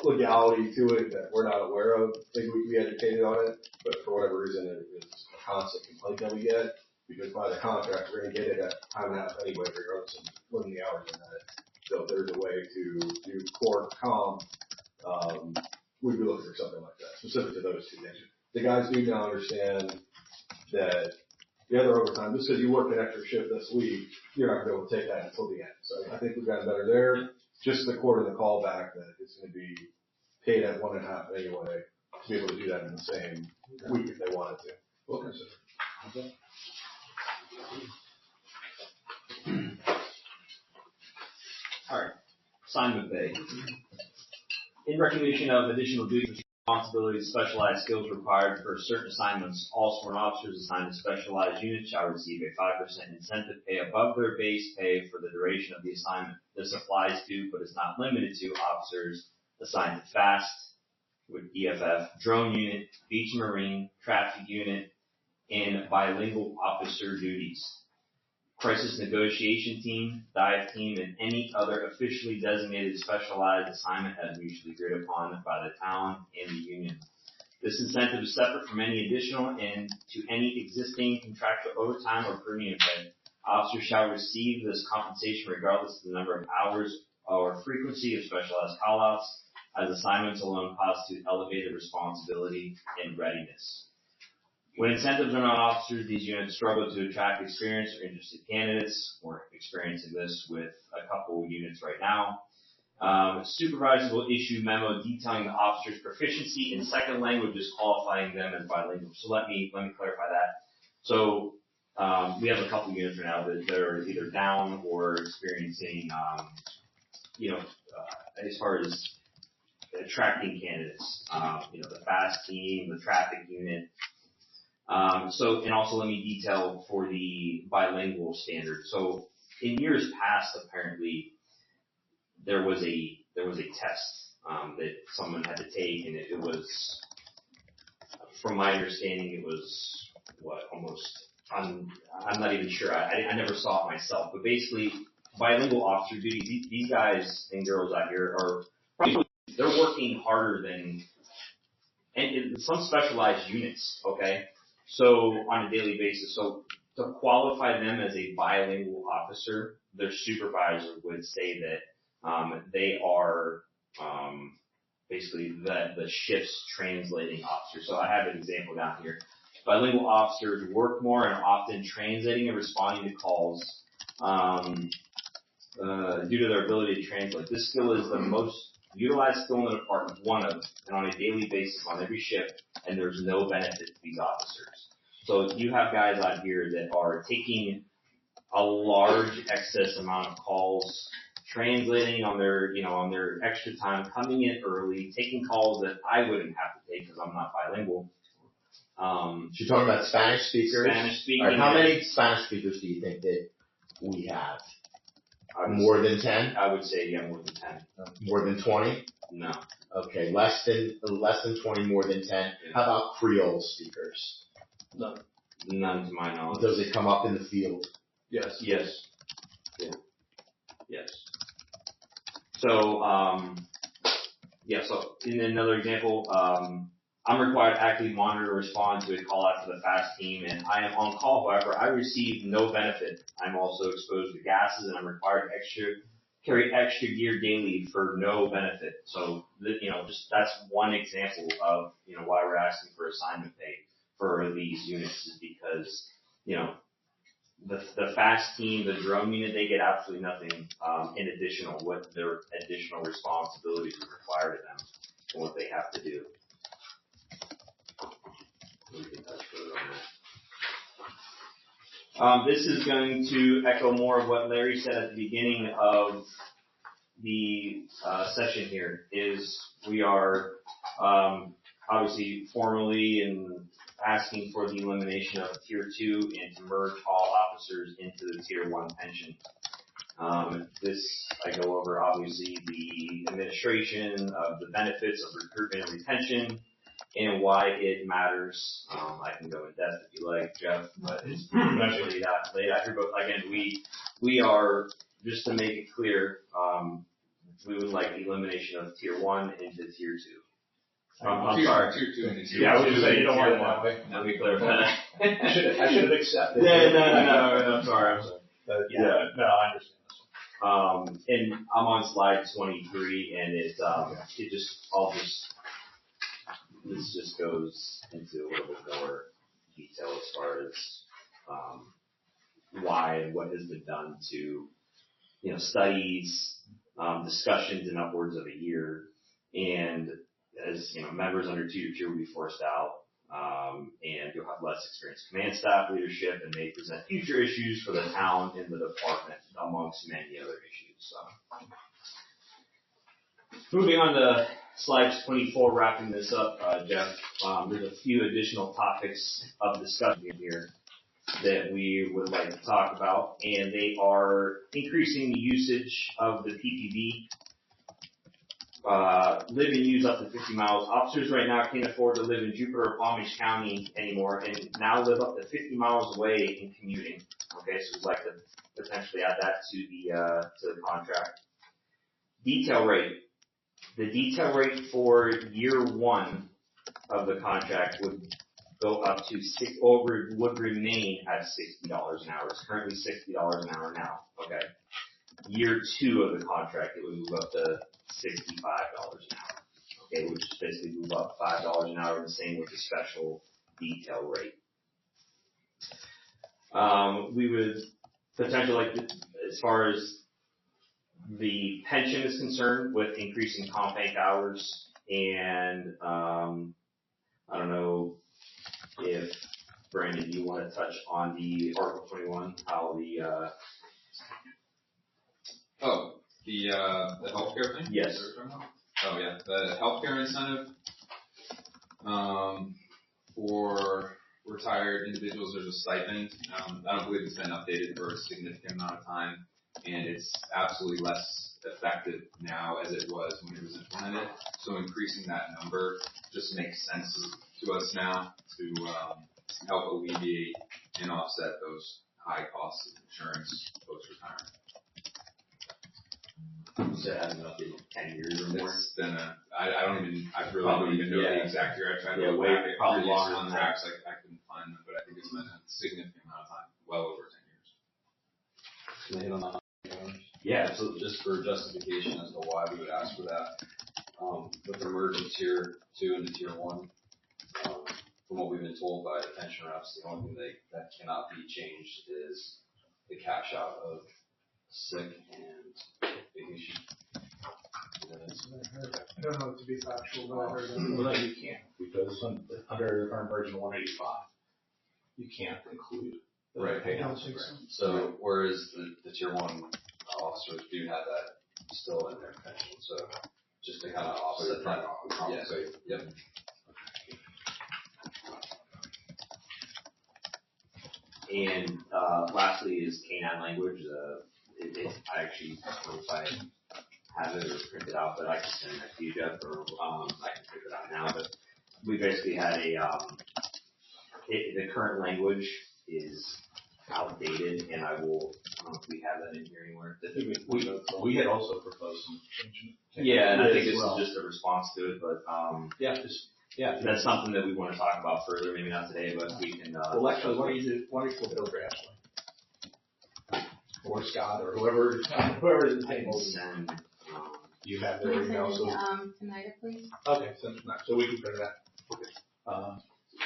legality to it that we're not aware of, maybe we can be educated on it, but for whatever reason it is a constant complaint that we get, because by the contract we're going to get it at time and a half anyway, regardless of when the hours are met. So if there's a way to do court comp, we'd be looking for something like that, specific to those two things. The guys do now understand that the other overtime, just because you work an extra shift this week, you're not going to be able to take that until the end. So I think we've gotten better there. Just the court and the callback that it's going to be paid at 1.5 anyway to be able to do that in the same week if they wanted to. We'll consider. Okay. All right. Assignment pay. In recognition of additional duties, responsibilities, specialized skills required for certain assignments, all sworn officers assigned to specialized units shall receive a 5% incentive pay above their base pay for the duration of the assignment. This applies to, but is not limited to, officers assigned to FAST, with EFF, drone unit, beach marine, traffic unit, and bilingual officer duties. Crisis negotiation team, dive team, and any other officially designated specialized assignment as mutually agreed upon by the town and the union. This incentive is separate from any additional and to any existing contractual overtime or premium pay. Officers shall receive this compensation regardless of the number of hours or frequency of specialized callouts, as assignments alone constitute elevated responsibility and readiness. When incentives are not officers, these units struggle to attract experienced or interested candidates. We're experiencing this with a couple of units right now. Supervisors will issue memo detailing the officer's proficiency in second languages, qualifying them as bilingual. So let me clarify that. So we have a couple of units right now that are either down or experiencing, as far as attracting candidates, the FAST team, the traffic unit. And also let me detail for the bilingual standard. So in years past, apparently, there was a test, that someone had to take, and it was, from my understanding, it was, I'm not even sure, I never saw it myself, but basically, bilingual officer duties, these guys and girls out here are probably, they're working harder than, and some specialized units, okay? So on a daily basis, so to qualify them as a bilingual officer, their supervisor would say that they are basically the shift's translating officer. So I have an example down here. Bilingual officers work more and are often translating and responding to calls due to their ability to translate. This skill is the most utilized skill in the department, one of, and on a daily basis on every shift, and there's no benefit to these officers. So you have guys out here that are taking a large excess amount of calls, translating on their, on their extra time, coming in early, taking calls that I wouldn't have to take because I'm not bilingual. So you're talking about Spanish speakers? Spanish speaking. All right, how many Spanish speakers do you think that we have? More than 10? I would say, yeah, more than 10. More than 20? No. Okay, less than 20, more than 10. Yeah. How about Creole speakers? None. None to my knowledge. Does it come up in the field? Yes. Yes. Yeah. Yes. So, so in another example, I'm required to actively monitor or respond to a call out to the FAST team, and I am on call. However, I receive no benefit. I'm also exposed to gases, and I'm required to carry extra gear daily for no benefit. So, just that's one example of, why we're asking for assignment pay for these units is because, the FAST team, the drone unit, they get absolutely nothing in additional what their additional responsibilities are required of them and what they have to do. We can touch further on that. This is going to echo more of what Larry said at the beginning of the session here, is we are obviously formally and asking for the elimination of Tier 2 and to merge all officers into the Tier 1 pension. This, I go over obviously the administration of the benefits of recruitment and retention and why it matters. I can go in depth if you like, Jeff, but it's pretty much laid out here. But again, we are, just to make it clear, we would like the elimination of Tier 1 into Tier 2. I'm sorry. Tier 2 and Tier 2. Yeah, I was just saying you don't want it that way. Let me clarify that. I should have accepted. No, I'm sorry. Yeah, no, I understand. And I'm on slide 23, and this just goes into a little bit more detail as far as why and what has been done to, studies, discussions in upwards of a year, and as members under Tier 2 will be forced out, and you'll have less experienced command staff leadership, and may present future issues for the town and the department, amongst many other issues. So, moving on to slide 24, wrapping this up, Jeff. There's a few additional topics of discussion here that we would like to talk about, and they are increasing the usage of the PPV. Live and use up to 50 miles. Officers right now can't afford to live in Jupiter or Palm Beach County anymore, and now live up to 50 miles away in commuting. Okay, so we'd like to potentially add that to the contract. Detail rate. The detail rate for year 1 of the contract would go up to would remain at $60 an hour. It's currently $60 an hour now. Okay. Year 2 of the contract, it would move up to $65 an hour. Okay, which is basically move up $5 an hour, the same with the special detail rate. We would potentially like to, as far as the pension is concerned, with increasing comp bank hours, and I don't know if Brandon, you want to touch on the Article 21, how the the healthcare thing? Yes. Oh yeah, the healthcare incentive for retired individuals. There's a stipend. I don't believe it's been updated for a significant amount of time, and it's absolutely less effective now as it was when it was implemented. So increasing that number just makes sense to us now to help alleviate and offset those high costs of insurance post-retirement. So it hasn't updated 10 years or more. It's been I really don't even know the exact year. I tried to look way back at probably previous longer than that. contracts. I couldn't find them, but I think it's been a significant amount of time, well over 10 years. Can I hit on that? Yeah, so Just for justification as to why we would ask for that. With the merge of Tier 2 into Tier 1, from what we've been told by the pension reps, the only thing that cannot be changed is the cash out of sick and vacation. I don't know it to be factual, but I heard that. Well, no, you can't, because under the current version of 185, you can't include Right. I don't think so. So whereas the tier 1 officers do have that still in their pension, so just to kind of offset that. Compensate. Yep. And lastly is K9 language. I actually don't know if I have it or print it out, but I can send that to you, Jeff, or I can print it out now. But we basically had the current language is outdated, and I don't know if we have that in here anywhere. We had also proposed some change. Yeah, and I think this is just a response to it, but that's something that we want to talk about further. Maybe not today, but we can. Well, actually, why don't you flip it over to Ashley or Scott or whoever is the table. Send. You have Can their you email, send so it tonight, please? okay, send it tonight, so we can print it out. Okay.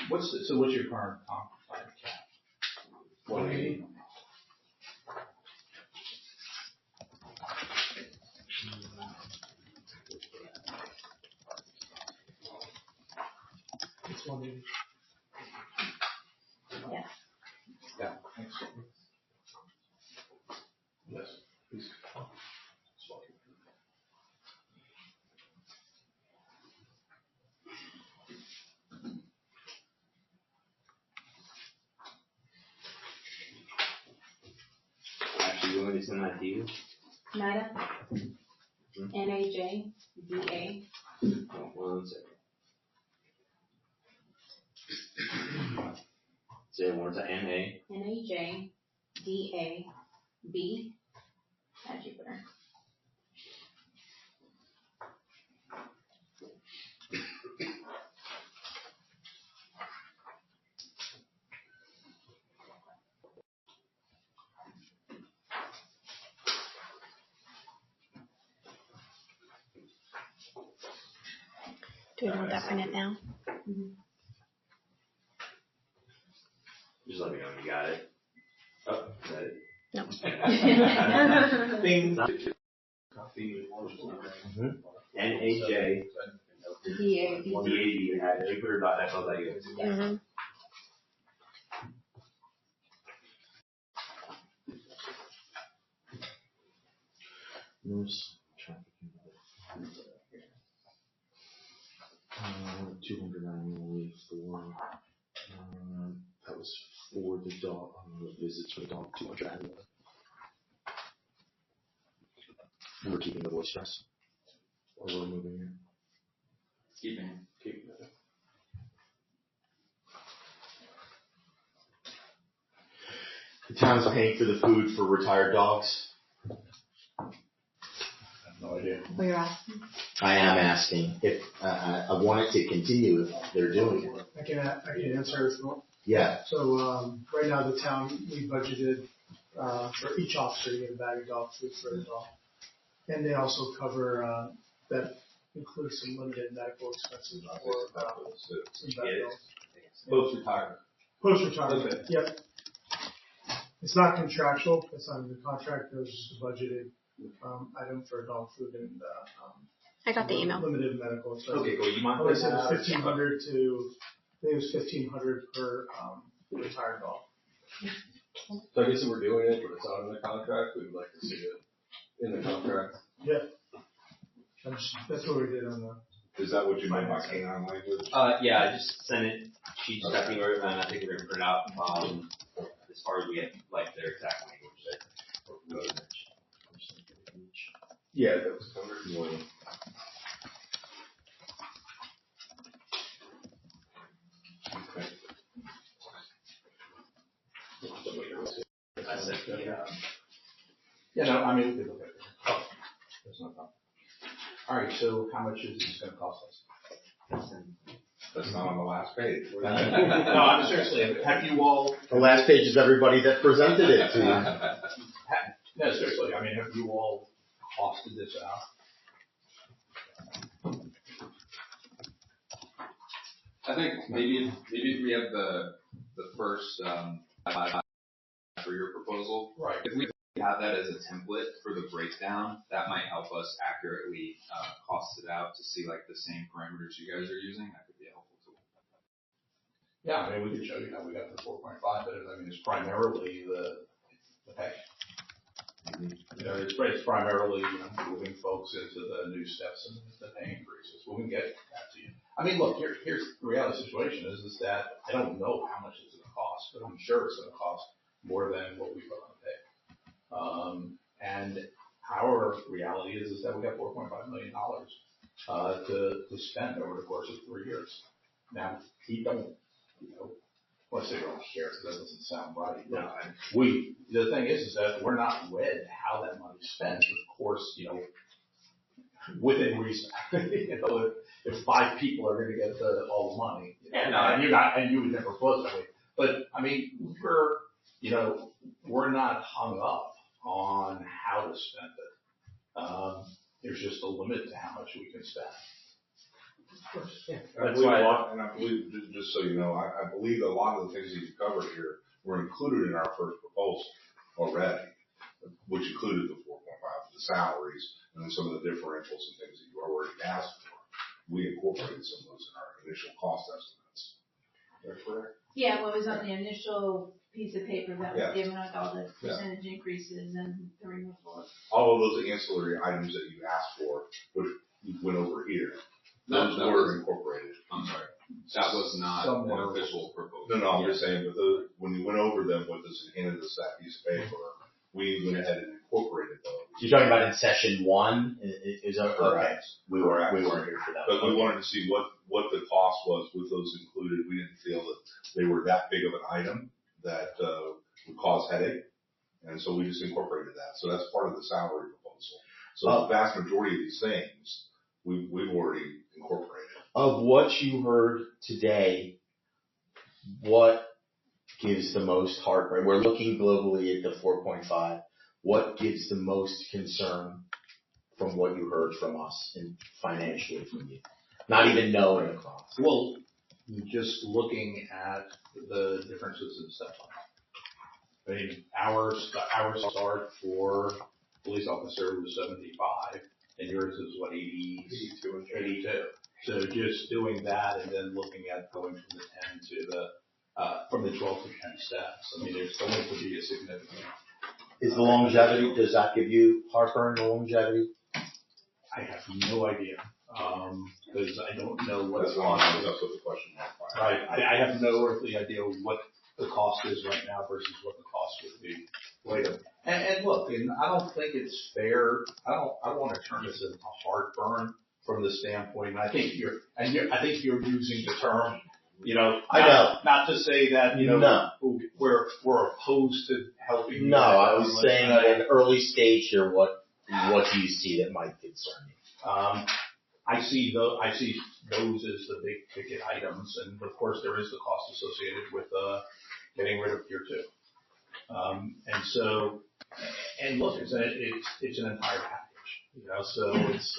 What's your current comp cap? 180. It's 180. Yes. Yeah, thanks. Yes, please. Actually, you want me to send that to you? NIDA? NAJDA? One second. Say it one more time. NAJDAB at Jupiter. Do we want that printed now? Just let me know when you got it. Oh, is that it? No. Bing. NAJ DAB at jupiter.fl.us. Mm-hmm. Nurse traffic. 200 annually for, that was for the dog, visits for the dog, 200 annually. We're keeping the voice stress. Or we're moving it. Keeping it. The town's paying for the food for retired dogs. No idea. Oh, you're asking? I am asking if, I want it to continue if they're doing it. I can answer as well. Yeah. So, right now the town, we budgeted, for each officer to get a bag of dog food for the dog. And they also cover, that includes some limited medical expenses for, some vet bills. Post-retirement. Post-retirement, Okay. yep. It's not contractual, it's under the contract, it was just a budgeted, item for dog food and, I got the email. limited medical expenses. Okay, cool. You mind? I would say it was 1,500 to, I think it was 1,500 per, retired dog. So I guess if we're doing it, but it's not in the contract, we would like to see it in the contract. Yeah. That's what we did on the. Is that what you meant by canine language? Yeah, I just sent it. She just got the order, and I think we're gonna print out. As far as we get like their exact language there. Yeah, that was covered. One. I said, Yeah, no, I mean, we could look at it. Oh, that's no problem. All right, so how much is this going to cost us? That's not on the last page. No, I'm seriously, have you all? The last page is everybody that presented it to you. No, seriously, I mean, have you all costed this out? I think maybe if we have the first for your proposal, Right. if we have that as a template for the breakdown, that might help us accurately cost it out to see like the same parameters you guys are using. That could be a helpful tool. Yeah, I mean, we could show you how we got to 4.5, but I mean, it's primarily the pay. You know, it's primarily, you know, moving folks into the new steps and the pay increases. We can get that to you. I mean, look, here's the reality situation is that I don't know how much it's going to cost, but I'm sure it's going to cost more than what we put on the pay. And our reality is that we got $4.5 million to spend over the course of 3 years. Now, we don't, you know, well, I say we don't care because that doesn't sound right. No, the thing is that we're not wed how that money's spent. Of course, you know, within reason. You know, if 5 people are going to get all the money, you know, and you would never propose that way. But I mean, we're not hung up on how to spend it. There's just a limit to how much we can spend. Of course, yeah. I believe, just so you know, I believe a lot of the things that you covered here were included in our first proposal already, which included the 4.5, the salaries, and then some of the differentials and things that you already asked for. We incorporated some of those in our initial cost estimates. That's correct? Yeah, what was on the initial piece of paper that was given with all the percentage increases and the removal of. All of those ancillary items that you asked for, which went over here, those were incorporated. I'm sorry. That was not an official proposal. No, I'm just saying, but when you went over them with us and handed us that piece of paper, we went ahead and incorporated those. You're talking about in session 1? Is that correct? We weren't here for that. But we wanted to see what the cost was with those included. We didn't feel that they were that big of an item that would cause headache, and so we just incorporated that. So that's part of the salary proposal. So the vast majority of these things we've already incorporated. Of what you heard today, what gives the most heartburn? We're looking globally at the 4.5. What gives the most concern from what you heard from us and financially from you? Not even knowing the cost. Well, just looking at the differences in step line. I mean, our start for police officer was 75, and yours is what, 82. So just doing that and then looking at going from the 10 to from the 12 to 10 steps. I mean, there's going to be a significant. Is the longevity, does that give you heartburn, the longevity? I have no idea. Because I don't know what that's what the question was. Right. I have no earthly idea what the cost is right now versus what the cost would be later. And look, and I don't think it's fair. I don't want to turn this into heartburn from the standpoint. And I think you're using the term, you know, not to say that, you know, we're opposed to helping. No, I was saying at an early stage here, what do you see that might concern you? I see those as the big ticket items, and of course there is the cost associated with getting rid of Tier 2. And so, and look, it's an entire package, you know. So it's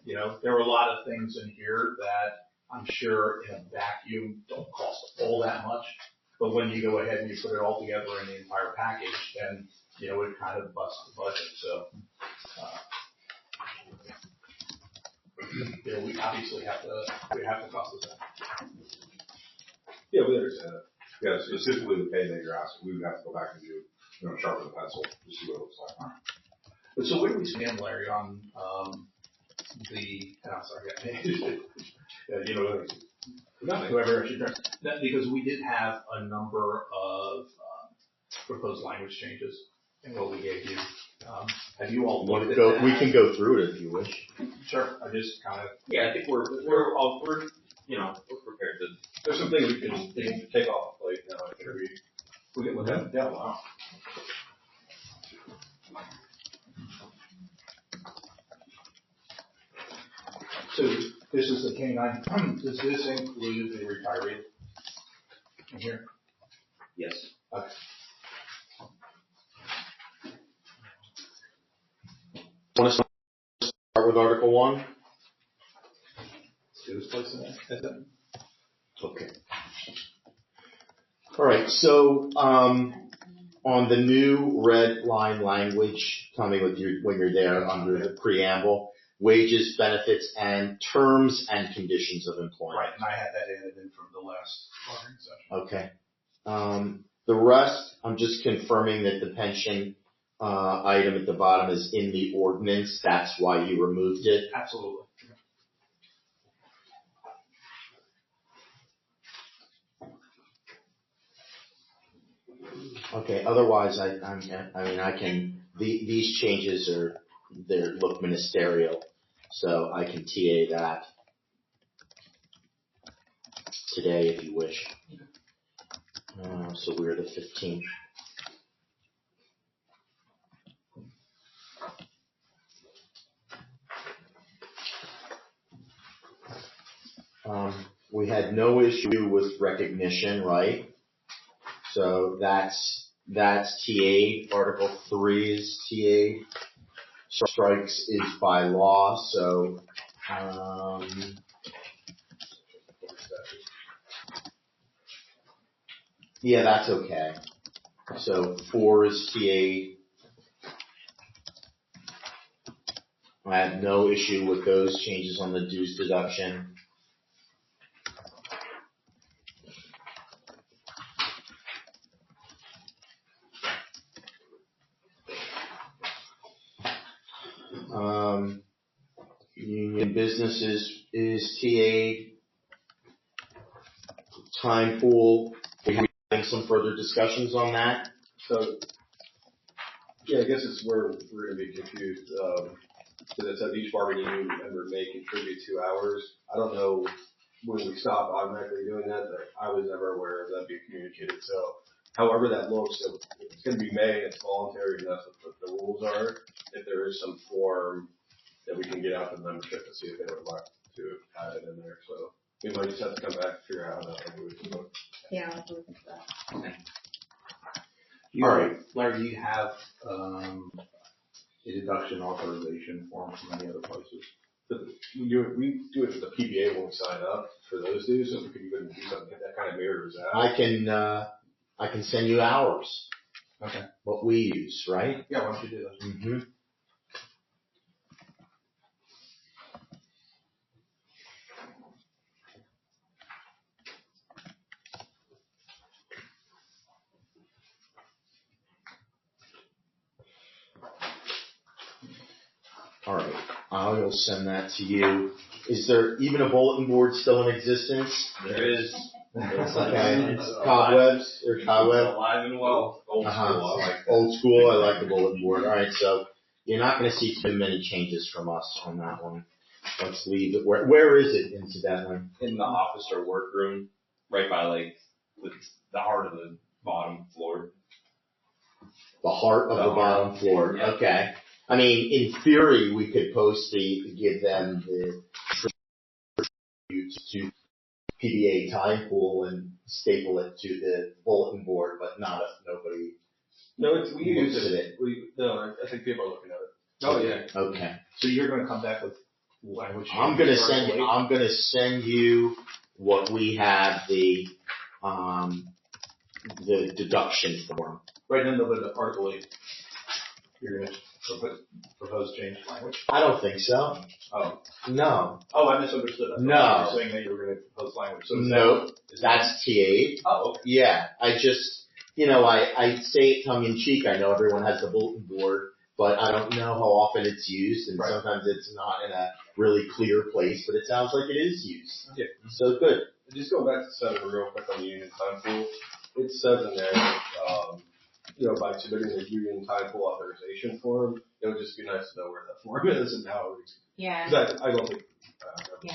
you know, there are a lot of things in here that I'm sure in a vacuum don't cost all that much, but when you go ahead and you put it all together in the entire package, then you know it kind of busts the budget. So. You know, we obviously have to cost this out. Yeah, we understand it. Yeah, specifically the pay that you're asking, we would have to go back and do, you know, sharpen the pencil to see what it looks like. But so where do we stand, Larry, on I'm sorry, you know, whoever should turn, because we did have a number of proposed language changes in what we gave you. Have you all looked at that? We can go through it if you wish. Sure. I just kind of. Yeah, I think we're you know, we're prepared to. There's some things we can take off the plate now. We get with that. Yeah. Wow. So this is the K-9. Does this include the retiree in here? Yes. Okay. Want to start with Article 1? Let's do this place in that. Okay. All right. So on the new red line language, tell me when you're there under the preamble. wages, benefits, and terms and conditions of employment. Right, and I had that added in from the last bargaining session. Okay. The rest, I'm just confirming that the pension item at the bottom is in the ordinance. That's why you removed it. Absolutely. Okay. Otherwise, these changes look ministerial, so I can TA that today if you wish. So we're the 15th. We had no issue with recognition, right? So that's TA. Article 3 is TA. Strikes is by law, so yeah, that's okay. So 4 is TA. I have no issue with those changes on the dues deduction. Union businesses is TA. Time pool. We're having some further discussions on that. So, yeah, I guess it's where we're going to be confused. Because it said each bargaining union member may contribute 2 hours. I don't know when we stop automatically doing that, but I was never aware of that being communicated. So, however that looks, it's going to be May, it's voluntary, and that's what the rules are. If there is some form that we can get out to the membership to see if they would like to add it in there. So, we might just have to come back and figure out how that moves. Yeah, I'll look into that. Okay. All right. Larry, do you have a deduction authorization form from any other places? We do it for the PBA when we sign up for those dues, so we could even do something that kind of mirrors that. I can send you ours. Okay. What we use, right? Yeah, why don't you do that? Mm-hmm. All right, I will send that to you. Is there even a bulletin board still in existence? There is. Okay. Cobwebs or cobweb? Alive and well. Old school, I like that. Old school, I like the bulletin board. All right, so you're not going to see too many changes from us on that one. Let's leave it. Where is it, incidentally? In the office or workroom, right by the heart of the bottom floor. The heart of the bottom floor. Yeah. Okay. I mean, in theory, we could give them the tribute to PBA time pool and staple it to the bulletin board, but not if nobody. No, we use looks at it. I think people are looking at it. Oh, yeah. Okay. So you're going to come back with language? I'm gonna send you what we have the deduction form. Right in the Article 8. You're going to propose change language? I don't think so. Oh. No. Oh, I misunderstood. I thought No. you were saying that you were going to propose language. So No, that's TA. Oh, okay. Yeah, I just, I say it tongue in cheek. I know everyone has the bulletin board, but I don't know how often it's used, and sometimes it's not in a really clear place, but it sounds like it is used. Yeah. So good. Just going back to 7 real quick on the union time pool, it says in there, by submitting the union time pool authorization form, it would just be nice to know where that form is and how it works. Yeah. Because I don't think.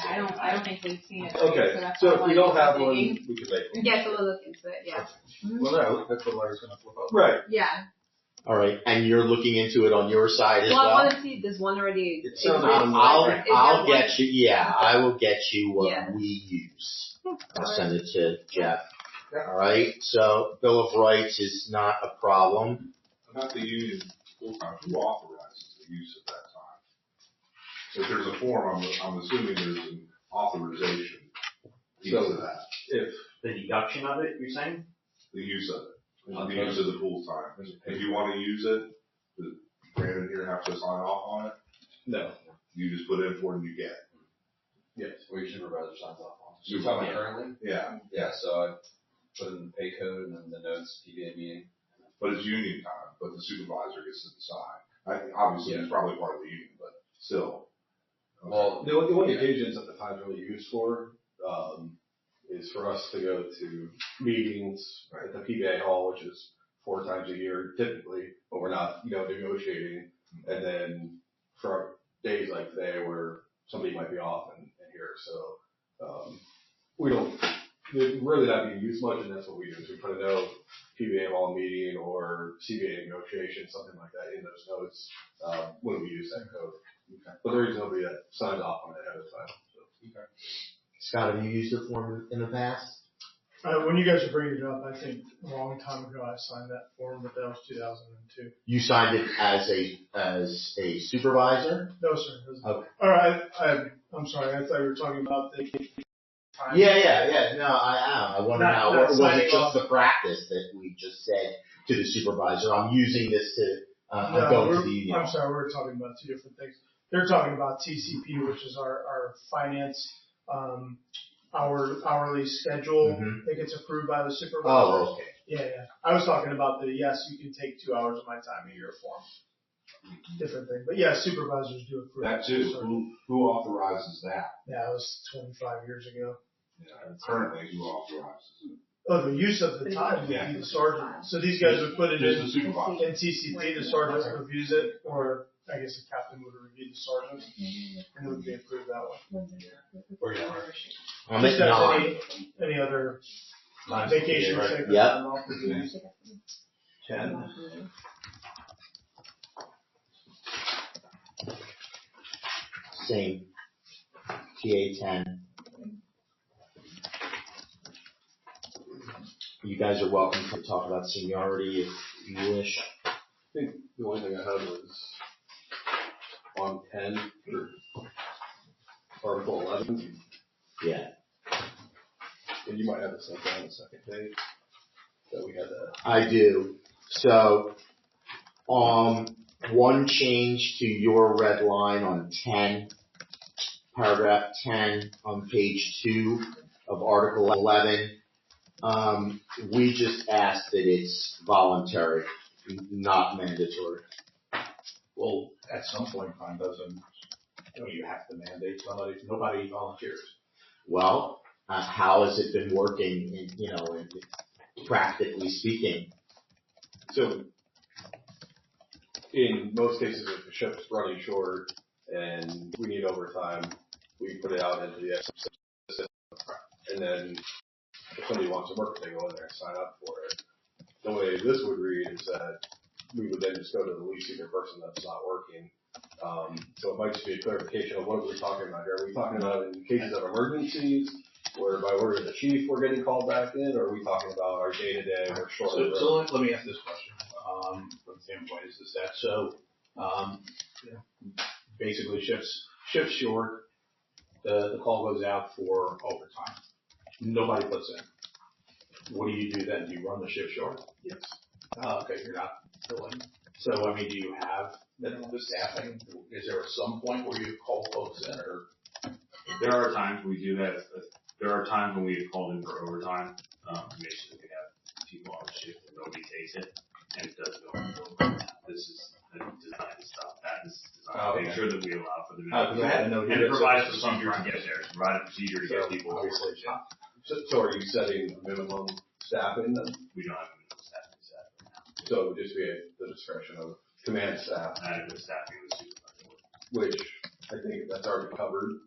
I don't think we've seen it. Okay, so if we don't have one, we can make one. Yeah, so we'll look into it, yeah. Well, no, that's what Larry's going to flip up. Right. Yeah. All right, and you're looking into it on your side as Well, I well? want to see, does one already exist? I'll get you, yeah, I will get you what Yeah. we use. I'll send it to Jeff. All right, so Bill of Rights is not a problem. About the union full-time, who authorizes the use of that time? If there's a form, I'm assuming there's an authorization piece of that. If the deduction of it, you're saying? The use of it. The use of the pool time. If you want to use it, does Brandon here have to sign off on it? No. You just put in for it and you get it. Yes. Or your supervisor signs off on. So you're talking about currently? Yeah. Yeah, so I put in the pay code and then the notes, PBA meeting. But it's union time, but the supervisor gets to decide. I think obviously it's probably part of the union, but still. Okay. Well, The only occasions that the time's really used for, is for us to go to meetings at the PBA hall, which is 4 times a year typically, but we're not, negotiating. And then for days like today where somebody might be off and here, so, we don't, they're really not being used much, and that's what we do, is we put a note, PBA hall meeting or CBA negotiation, something like that in those notes, when we use that code. Okay. But there is nobody that signs off on it ahead of time, so. Okay. Scott, have you used the form in the past? When you guys are bringing it up, I think a long time ago I signed that form, but that was 2002. You signed it as a supervisor? No, sir. It was, Okay. All right. I'm sorry. I thought you were talking about the time. Yeah. No, I am. I wonder how, or was signing it just off. the practice that we just said to the supervisor, I'm using this to, I'm No, going to the union? I'm sorry. We're talking about 2 different things. They're talking about TCP, which is our finance, hourly schedule that gets approved by the supervisor. Oh, okay. Yeah. I was talking about yes, you can take 2 hours of my time a year form. Different thing. But yeah, supervisors do approve. That too. Who authorizes that? Yeah, it was 25 years ago. Yeah, and currently who authorizes it? Oh, the use of the time would be the sergeant. So these guys would put it Just in the supervisor. TCP, the sergeant reviews it, or I guess the captain would review the sergeant, and it would be approved that way. I'm at Just as 9. any other vacation or sick Yep. time off would be. 10. Same. TA 10. You guys are welcome to talk about seniority if you wish. I think the only thing I had was on 10 for Article 11, Yeah. and you might have this like on the second page that we had that. I do. So, one change to your red line on 10, paragraph 10 on page 2 of Article 11. We just ask that it's voluntary, not mandatory. Well, at some point, time doesn't, you have to mandate somebody. Nobody volunteers. Well, how has it been working practically speaking? So, in most cases, if the ship's running short and we need overtime, we put it out into the system, and then if somebody wants to work, they go in there and sign up for it. The way this would read is that we would then just go to the least senior person that's not working. So it might just be a clarification of what are we talking about here. Are we talking about in cases of emergencies, where by order of the chief we're getting called back in, or are we talking about our day-to-day or short? So let me ask this question, from the standpoint is that, so, basically shifts short, the call goes out for overtime. Nobody puts in. What do you do then? Do you run the shift short? Yes. Okay, you're not filling. So, do you have the staffing? Is there some point where you call folks in, or? There are times we do that. There are times when we have called in for overtime, to make sure that we have people on the shift and nobody takes it, and it does go over. This is designed to stop that. This is designed to make sure that we allow for the and it provides a procedure to get there. Provide a procedure to get people. Obviously, so are you setting a minimum staffing then? We don't have a minimum staffing set right now. So it would just be at the discretion of command staff. And the staffing of the supervisor. Which I think that's already covered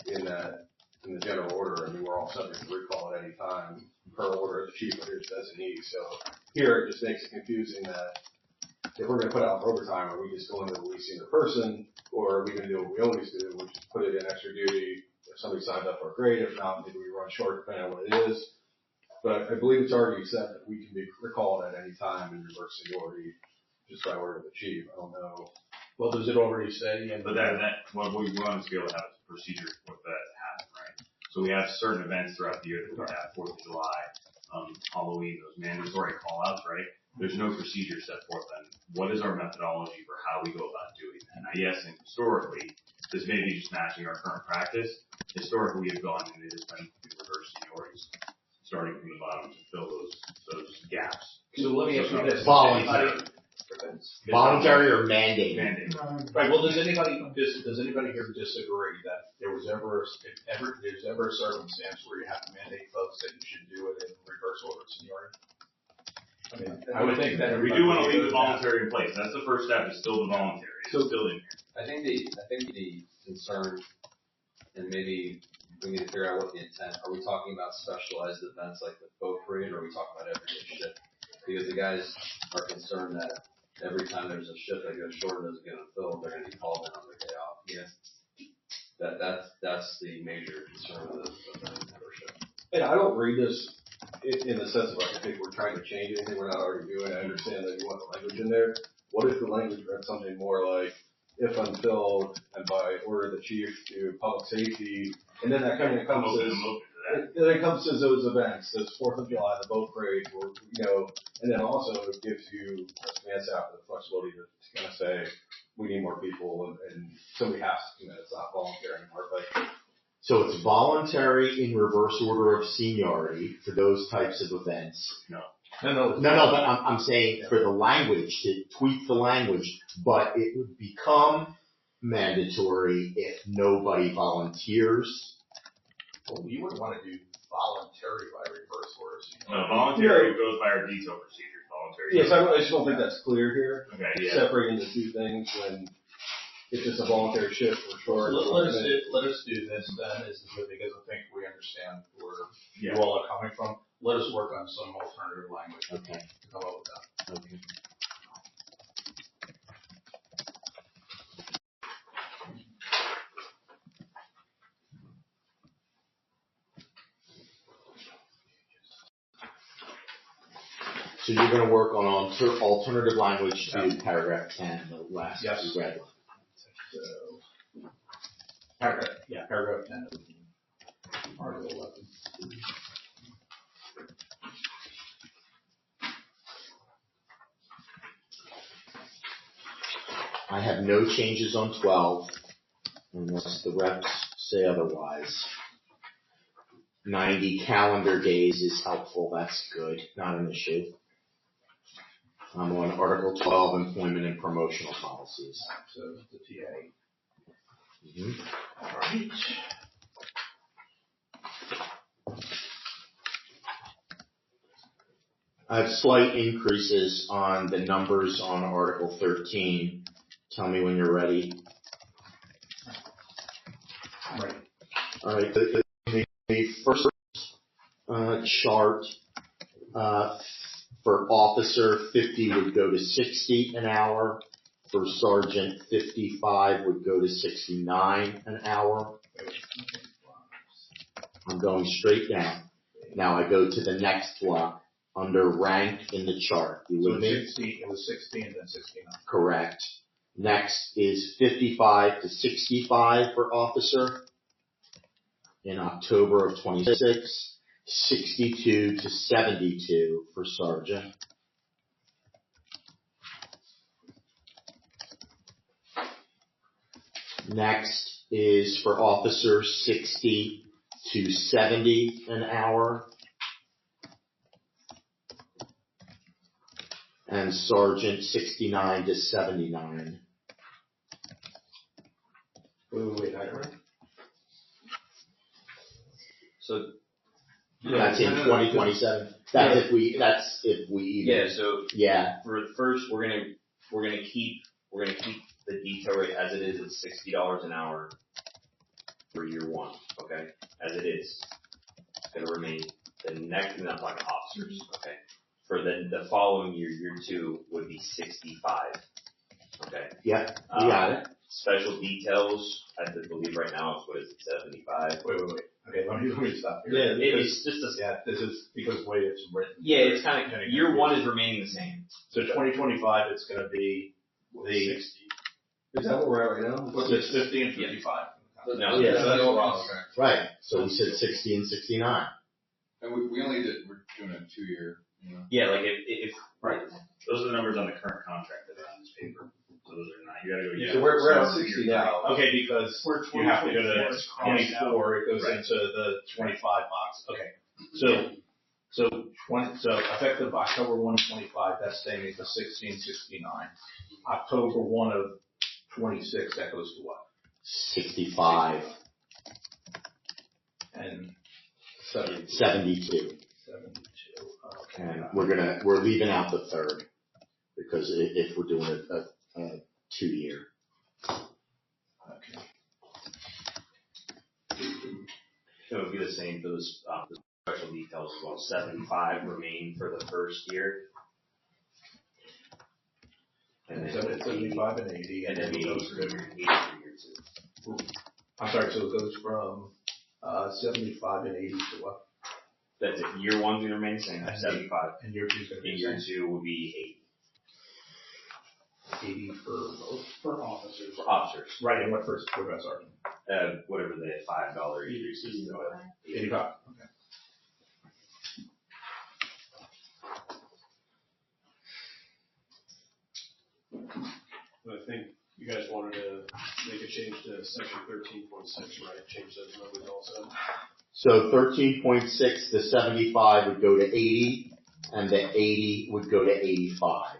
in the general order. I mean, we're all subject to recall at any time per order of the chief or his designee. So here it just makes it confusing that if we're going to put out overtime, are we just going to the least senior person, or are we going to do what we always do, which is put it in extra duty? If somebody signs up for a grade, if not, maybe we run short depending on what it is. But I believe it's already said that we can be recalled at any time in reverse seniority just by order of the chief. I don't know. Well, does it already say? But what we want is to be able to have a procedure for that to happen, right? So we have certain events throughout the year that we have 4th of July, Halloween, those mandatory call-outs, right? There's no procedure set forth on what is our methodology for how we go about doing that. Now, yes, and historically, this may be just matching our current practice. Historically, we have gone and it has been reverse seniorities, starting from the bottom to fill those gaps. So let me ask you this. Voluntary or mandate? Mandate. Right, well, does anybody here disagree that there's ever a circumstance where you have to mandate folks that you should do it in reverse order of seniority? I mean, I would think that we do want to leave the voluntary in place. That's the first step, is still the voluntary. It's still in here. I think the concern, and maybe we need to figure out what the intent, are we talking about specialized events like the boat parade, or are we talking about everyday shift? Because the guys are concerned that every time there's a shift that goes short and doesn't get fulfilled, they're going to be called in on their day off. Yeah. That's the major concern of the membership. And I don't read this in the sense of like, I think we're trying to change anything we're not already doing. I understand that you want the language in there. What if the language read something more like, if unfilled and by order of the chief to public safety, and then that kind of encompasses those events, this 4th of July, the boat parade, or, and then also it gives you as command staff the flexibility to kind of say, we need more people, and somebody has to commit. It's not voluntary anymore, but. So it's voluntary in reverse order of seniority for those types of events. No, but I'm saying for the language, to tweak the language, but it would become mandatory if nobody volunteers. Well, you wouldn't want to do voluntary by reverse order. No, voluntary goes by our detail procedures. Voluntary. Yes, I just don't think that's clear here. Okay, yeah. Separating the two things when it's just a voluntary shift for sure. Let us do this then, because I think we understand where you all are coming from. Let us work on some alternative language. Okay. To come up with that. Okay. So you're going to work on alternative language to paragraph 10, the last red line. So, paragraph 10 of Article 11. I have no changes on 12, unless the reps say otherwise. 90 calendar days is helpful, that's good, not an issue. I'm on Article 12, Employment and Promotional Policies. So the TA. Mm-hmm. All right. I have slight increases on the numbers on Article 13. Tell me when you're ready. Right. All right. The first chart for officer, 50 would go to 60 an hour. For sergeant, 55 would go to 69 an hour. I'm going straight down. Now I go to the next block under rank in the chart. You with me? It was 60 and then 69. Correct. Next is 55 to 65 for officer. In October of 26, 62 to 72 for sergeant. Next is for officers 60 to 70 an hour. And sergeant 69 to 79. Wait, I heard. So that's in 2027. That's if we even. Yeah. For the first, we're gonna keep the detail rate as it is at $60 an hour for year one. Okay, as it is. It's gonna remain. The next, and I'm talking officers. Okay. For the following year, year two would be 65. Okay. Yeah, you got it. Special details, I believe right now it's 75. Wait. Okay, let me stop here. Yeah, it's just this is because the way it's written. Yeah, it's kind of year one is remaining the same. So 2025, it's going to be the 60. Is that what we're at right now? It's 50 and 55. No, yeah, so that's wrong. Right. So we said 60 and 69. And we only we're doing a 2-year. Yeah, like if right. Those are the numbers on the current contract that are on this paper. So those are not, you gotta go. So we're at 60 now. Okay, because you have to go to 24, it goes Right. into the 25 box. Okay. So effective October 1, 25, that's staying at the 1669. October 1 of 26, that goes to what? 65 And 72. 72. Okay. And we're leaving out the third because if we're doing a 2-year. Okay. So it would be the same for the special details as well. 75 remain for the first year. And then 75 and 80. And then the 80 goes for year 2. I'm sorry, so it goes from 75 and 80 to what? That's it. Year 1's going to remain the same, 75. And year 2's going to be And year 2 will be 80. 80 for officers. For officers. Right, and what first for best sergeant? Whatever the $5 increase is. 85. Okay. I think you guys wanted to make a change to section 13.6, right? Change those numbers also. So 13.6, the 75 would go to 80, and the 80 would go to 85.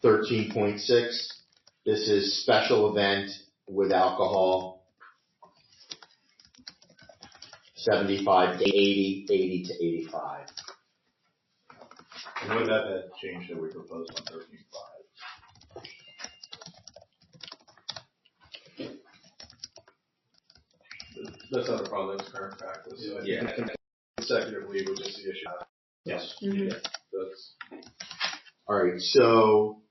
13.6, this is special event with alcohol. 75 to 80, 80 to 85. And what about that change that we proposed on 13.5? That's not a problem, that's current practice. So I think consecutively, was just the issue. Yes. Mm-hmm. That's. Alright, so,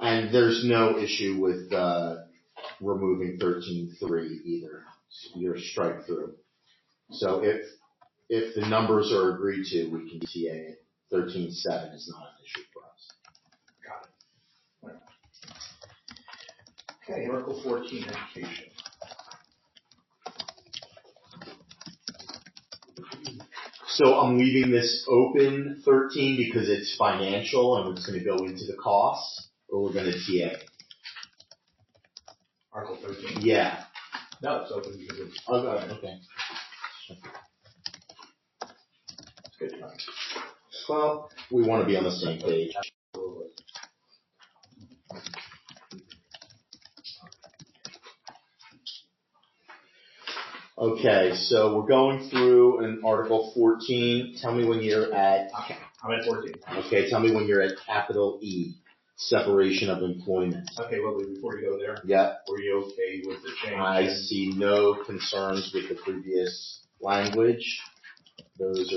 and there's no issue with, removing 13.3 either. You're strike through. So if the numbers are agreed to, we can TA it. 13.7 is not an issue for us. Got it. Okay, Article 14, education. So I'm leaving this open 13 because it's financial and it's going to go into the cost, or we're going to TA. Article 13? Yeah. No, it's open because it's. Okay. It's good. Well, we want to be on the same page. Okay, so we're going through in Article 14. Tell me when you're at. Okay, I'm at 14. Okay, tell me when you're at capital E, separation of employment. Okay, well, before you go there. Yeah. Were you okay with the change? I see no concerns with the previous language. Those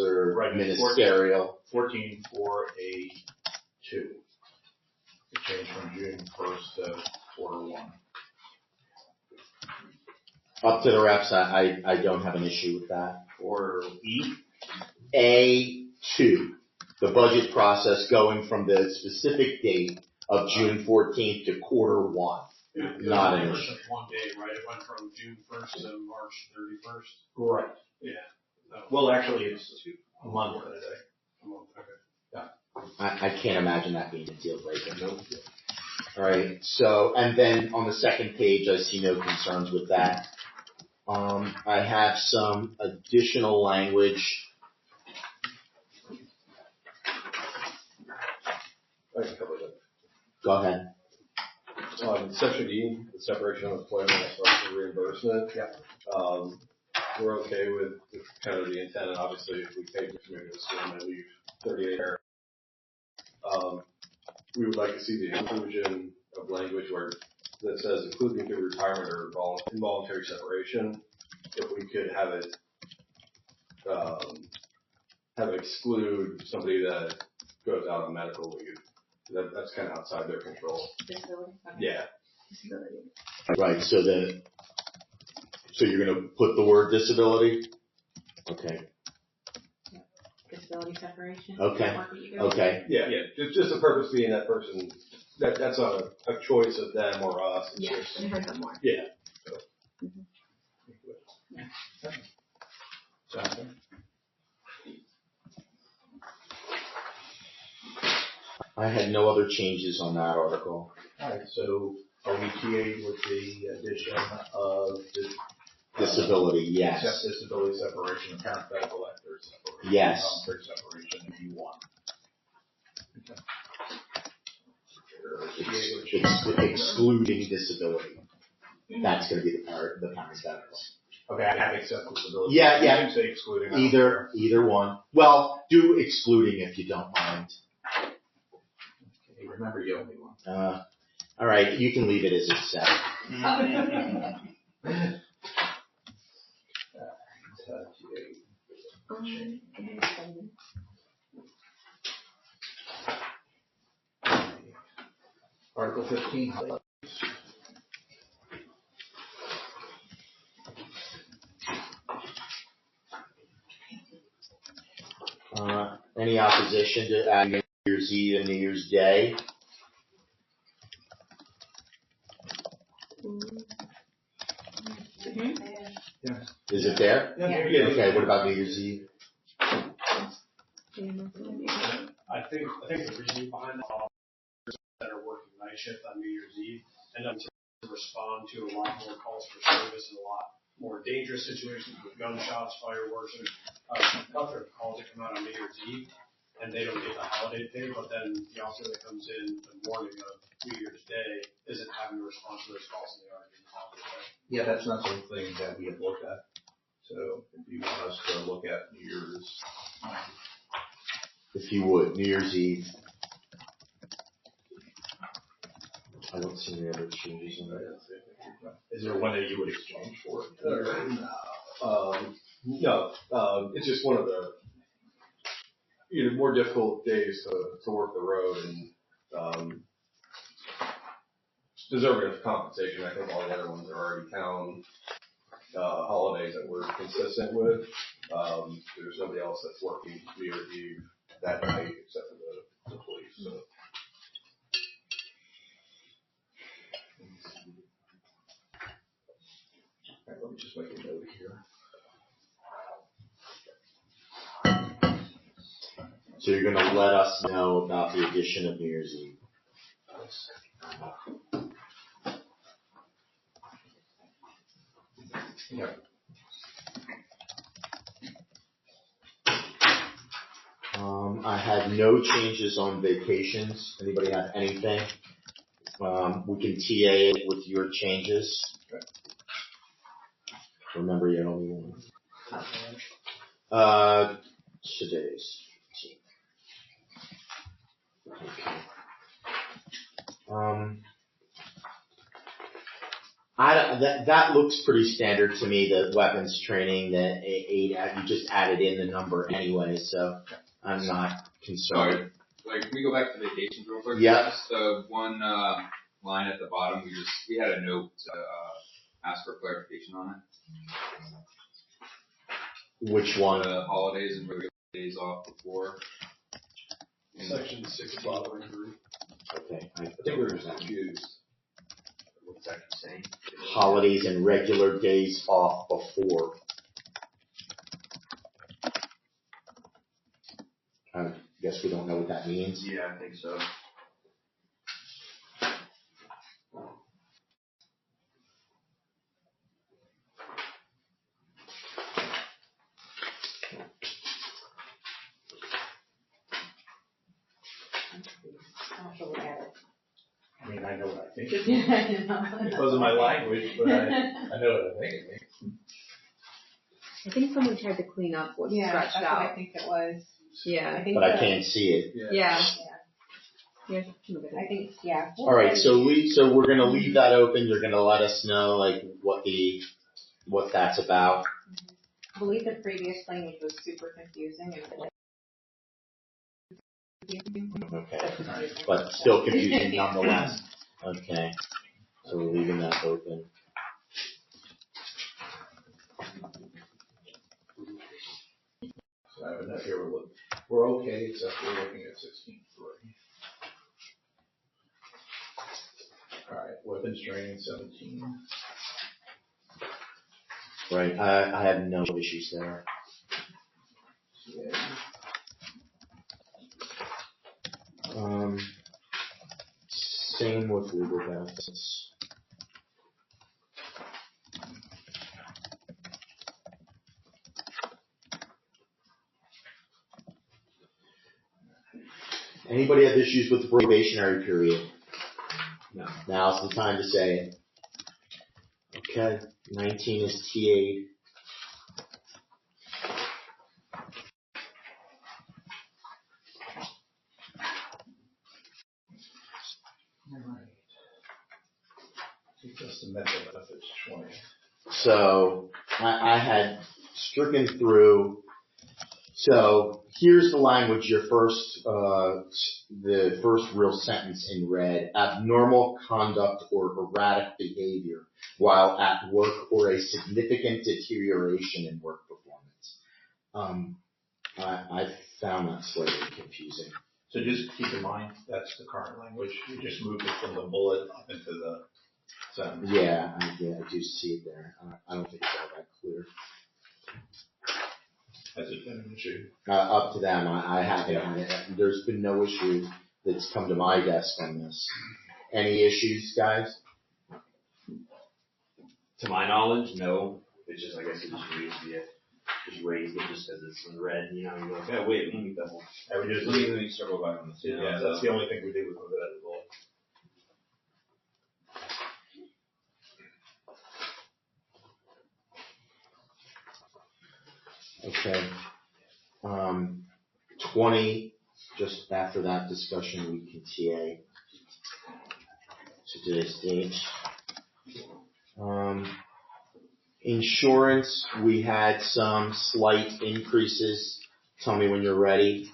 are Right, ministerial. 14 for a 2. The change from June 1st to quarter 1. Up to the reps, I don't have an issue with that. Or E? A2, the budget process going from the specific date of June 14th to quarter 1. Not an issue. One day, right? It went from June 1st to March 31st. Right. Yeah. Well, actually, it's a month today. A month, okay. Yeah. I can't imagine that being a deal breaker. No. Alright, so, and then on the second page, I see no concerns with that. I have some additional language. I can cover that. Go ahead. Section E, the separation of employment and social reimbursement. Yeah. We're okay with kind of the intent, and obviously if we take the committee to school and they leave 38 there. We would like to see the inclusion of language where that says including through retirement or involuntary separation. If we could have it exclude somebody that goes out on medical leave. That's kind of outside their control. Disability. Yeah. Disability. Right, so you're gonna put the word disability? Okay. Disability separation. Okay. Okay. Yeah. Just the purpose being that person, that's not a choice of them or us. It's Yeah, just, I heard that more. yeah. Jonathan? I had no other changes on that article. Alright, so are we TA with the addition of the Disability, yes. Except disability separation of parenthetical actor separation. Yes. Voluntary separation if you want. Excluding disability. That's gonna be the parenthetical. Okay, I have except disability. Yeah. You can say excluding. Either one. Well, do excluding if you don't mind. Okay, remember you only one. All right, you can leave it as except. Article 15. Any opposition to adding New Year's Eve and New Year's Day? Yeah. Is it there? Yeah. Okay, what about New Year's Eve? I think the reasoning behind that is that are working night shift on New Year's Eve and then to respond to a lot more calls for service and a lot more dangerous situations with gunshots, fireworks, and other calls that come out on New Year's Eve, and they don't get the holiday pay, but then the officer that comes in the morning of New Year's Day isn't having to respond to those calls and they are getting holiday. Yeah, that's not something that we have looked at. So if you want us to look at New Year's. If you would, New Year's Eve. I don't see any other changes in that. Is there one that you would exchange for? No, it's just one of the more difficult days to work the road and deserving of compensation. I think all the other ones are already town holidays that we're consistent with. There's nobody else that's working New Year's Eve that night except for the police. So. All right, let me just make a note here. So you're gonna let us know about the addition of New Year's Eve. Yep. I had no changes on vacations. Anybody have anything? We can TA it with your changes. Okay. Remember, you're only one. Today's 15th. Okay. That looks pretty standard to me, the weapons training, the 8, you just added in the number anyway, so I'm not concerned. Like, can we go back to vacations real quick? Yeah. Just the one, line at the bottom, we had a note to, ask for clarification on it. Which one? The holidays and regular days off before. Section 6.3. Okay. I think we were just confused. What's that saying? Holidays and regular days off before. I guess we don't know what that means. Yeah, I think so. I mean, I know what I think it means. It wasn't my language, but I know what I think it means. I think someone tried to clean up what's Yeah, scratched that's what out. I think it was. Yeah. But I can't see it. Yeah. I think, yeah. All right, so we're gonna leave that open. You're gonna let us know like what that's about. I believe the previous language was super confusing and Okay, but still confusing nonetheless. Okay, so we're leaving that open. So I have a note here, we're okay, except we're looking at 16.3. All right, weapons training 17. Right, I have no issues there. Yeah. of legal benefits. Anybody have issues with the probationary period? No. Now's the time to say it. Okay, 19 is TA. Just the mental benefits 20. So I had stricken through. So here's the language. Your first, the first real sentence in red: abnormal conduct or erratic behavior while at work or a significant deterioration in work performance. I found that slightly confusing. So just keep in mind, that's the current language. You just moved it from the bullet up into the sentence. Yeah, I do see it there. I don't think it's all that clear. Has it been an issue? Up to them. I haven't. There's been no issue that's come to my desk on this. Any issues, guys? To my knowledge, no. It's just, I guess it just raised it just because it's in red, you know, you're like, oh wait, let me double. Let me circle back on this. Yeah, that's the only thing we did with that as well. Okay. 20, just after that discussion, we can TA to today's date. Insurance, we had some slight increases. Tell me when you're ready.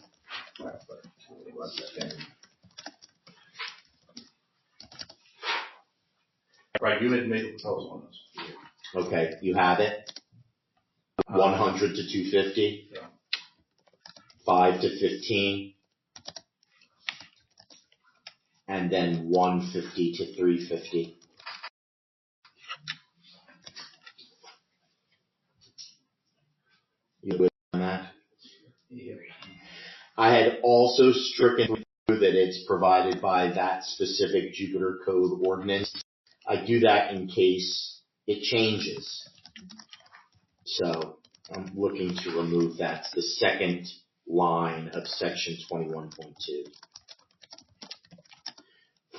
Right, you had made a proposal on this. Okay, you have it. 100 to 250. Yeah. 5 to 15. And then 150 to 350. You with on that? Yeah. I had also stricken through that it's provided by that specific Jupiter Code ordinance. I do that in case it changes. So I'm looking to remove that. It's the second line of section 21.2.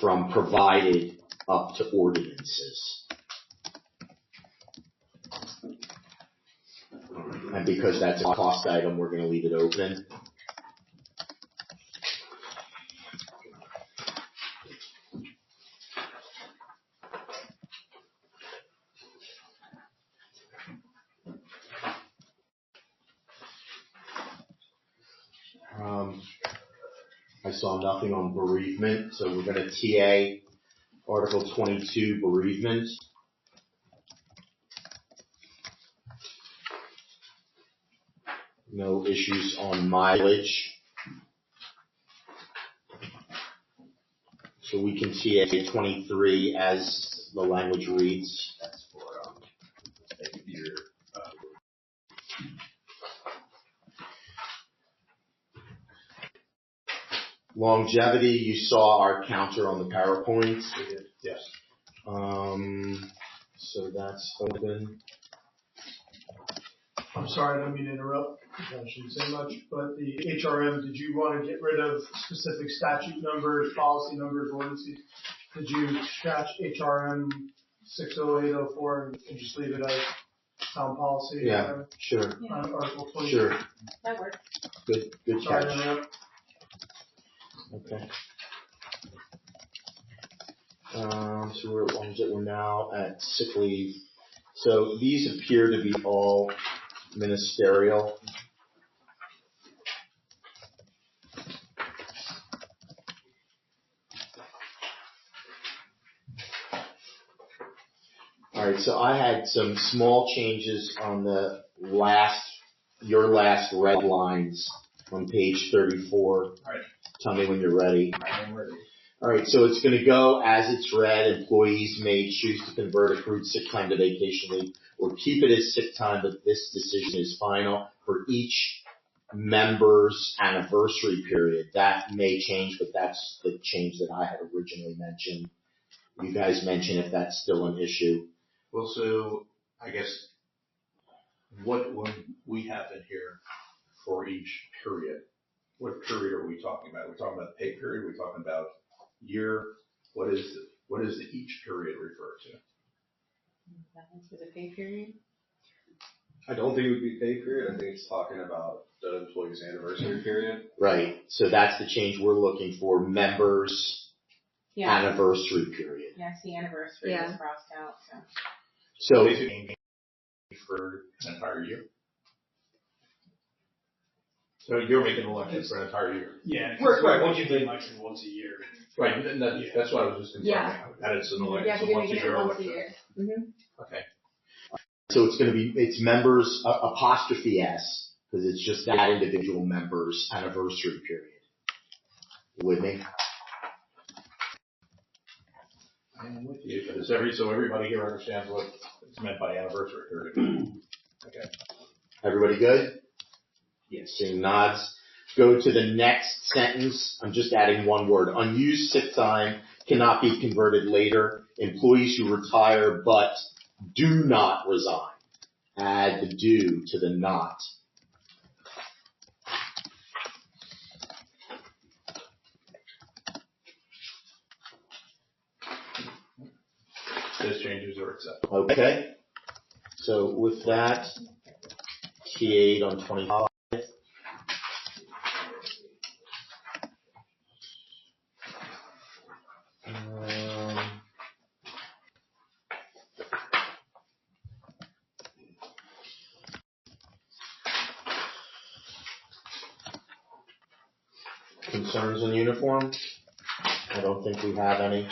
From provided up to ordinances. And because that's a cost item, we're going to leave it open. I saw nothing on bereavement, so we're going to TA Article 22, bereavement. No issues on mileage. So we can TA 23 as the language reads. That's for, your, Longevity, you saw our counter on the PowerPoint. We did, yes. So that's open. I'm sorry, I don't mean to interrupt. I shouldn't say much, but the HRM, did you want to get rid of specific statute numbers, policy numbers, ordinances? Did you scratch HRM 60804 and just leave it as town policy? Yeah, sure. Article 20. Sure. That works. Good Sorry, catch. to interrupt. Okay. So we're now at sick leave. So these appear to be all ministerial. All right, so I had some small changes on your last red lines on page 34. All right. Tell me when you're ready. I am ready. All right, so it's going to go as it's read. Employees may choose to convert accrued sick time to vacation leave or keep it as sick time, but this decision is final for each member's anniversary period. That may change, but that's the change that I had originally mentioned you guys mention if that's still an issue. Well, so I guess what would we have in here for each period? What period are we talking about? Are we talking about the pay period? Are we talking about year? What is the each period refer to? Is it pay period? I don't think it would be pay period. I think it's talking about the employee's anniversary period. Right. So that's the change we're looking for. Members anniversary period. Yeah, I see anniversary is crossed out. So basically for an entire year. So you're making elections for an entire year. Yeah. Right. Once you do election once a year. Right. That's what I was just confirming. That it's an election once a year election. Okay. So it's members apostrophe S, because it's just that individual member's anniversary period. With me? I'm with you, but so everybody here understands what is meant by anniversary period. Okay. Everybody good? Yes. Seeing nods. Go to the next sentence. I'm just adding one word. Unused sick time cannot be converted later. Employees who retire but do not resign. Add the do to the not. Those changes are acceptable. Okay. So with that, T8 on 25. Concerns on uniform? I don't think we have any.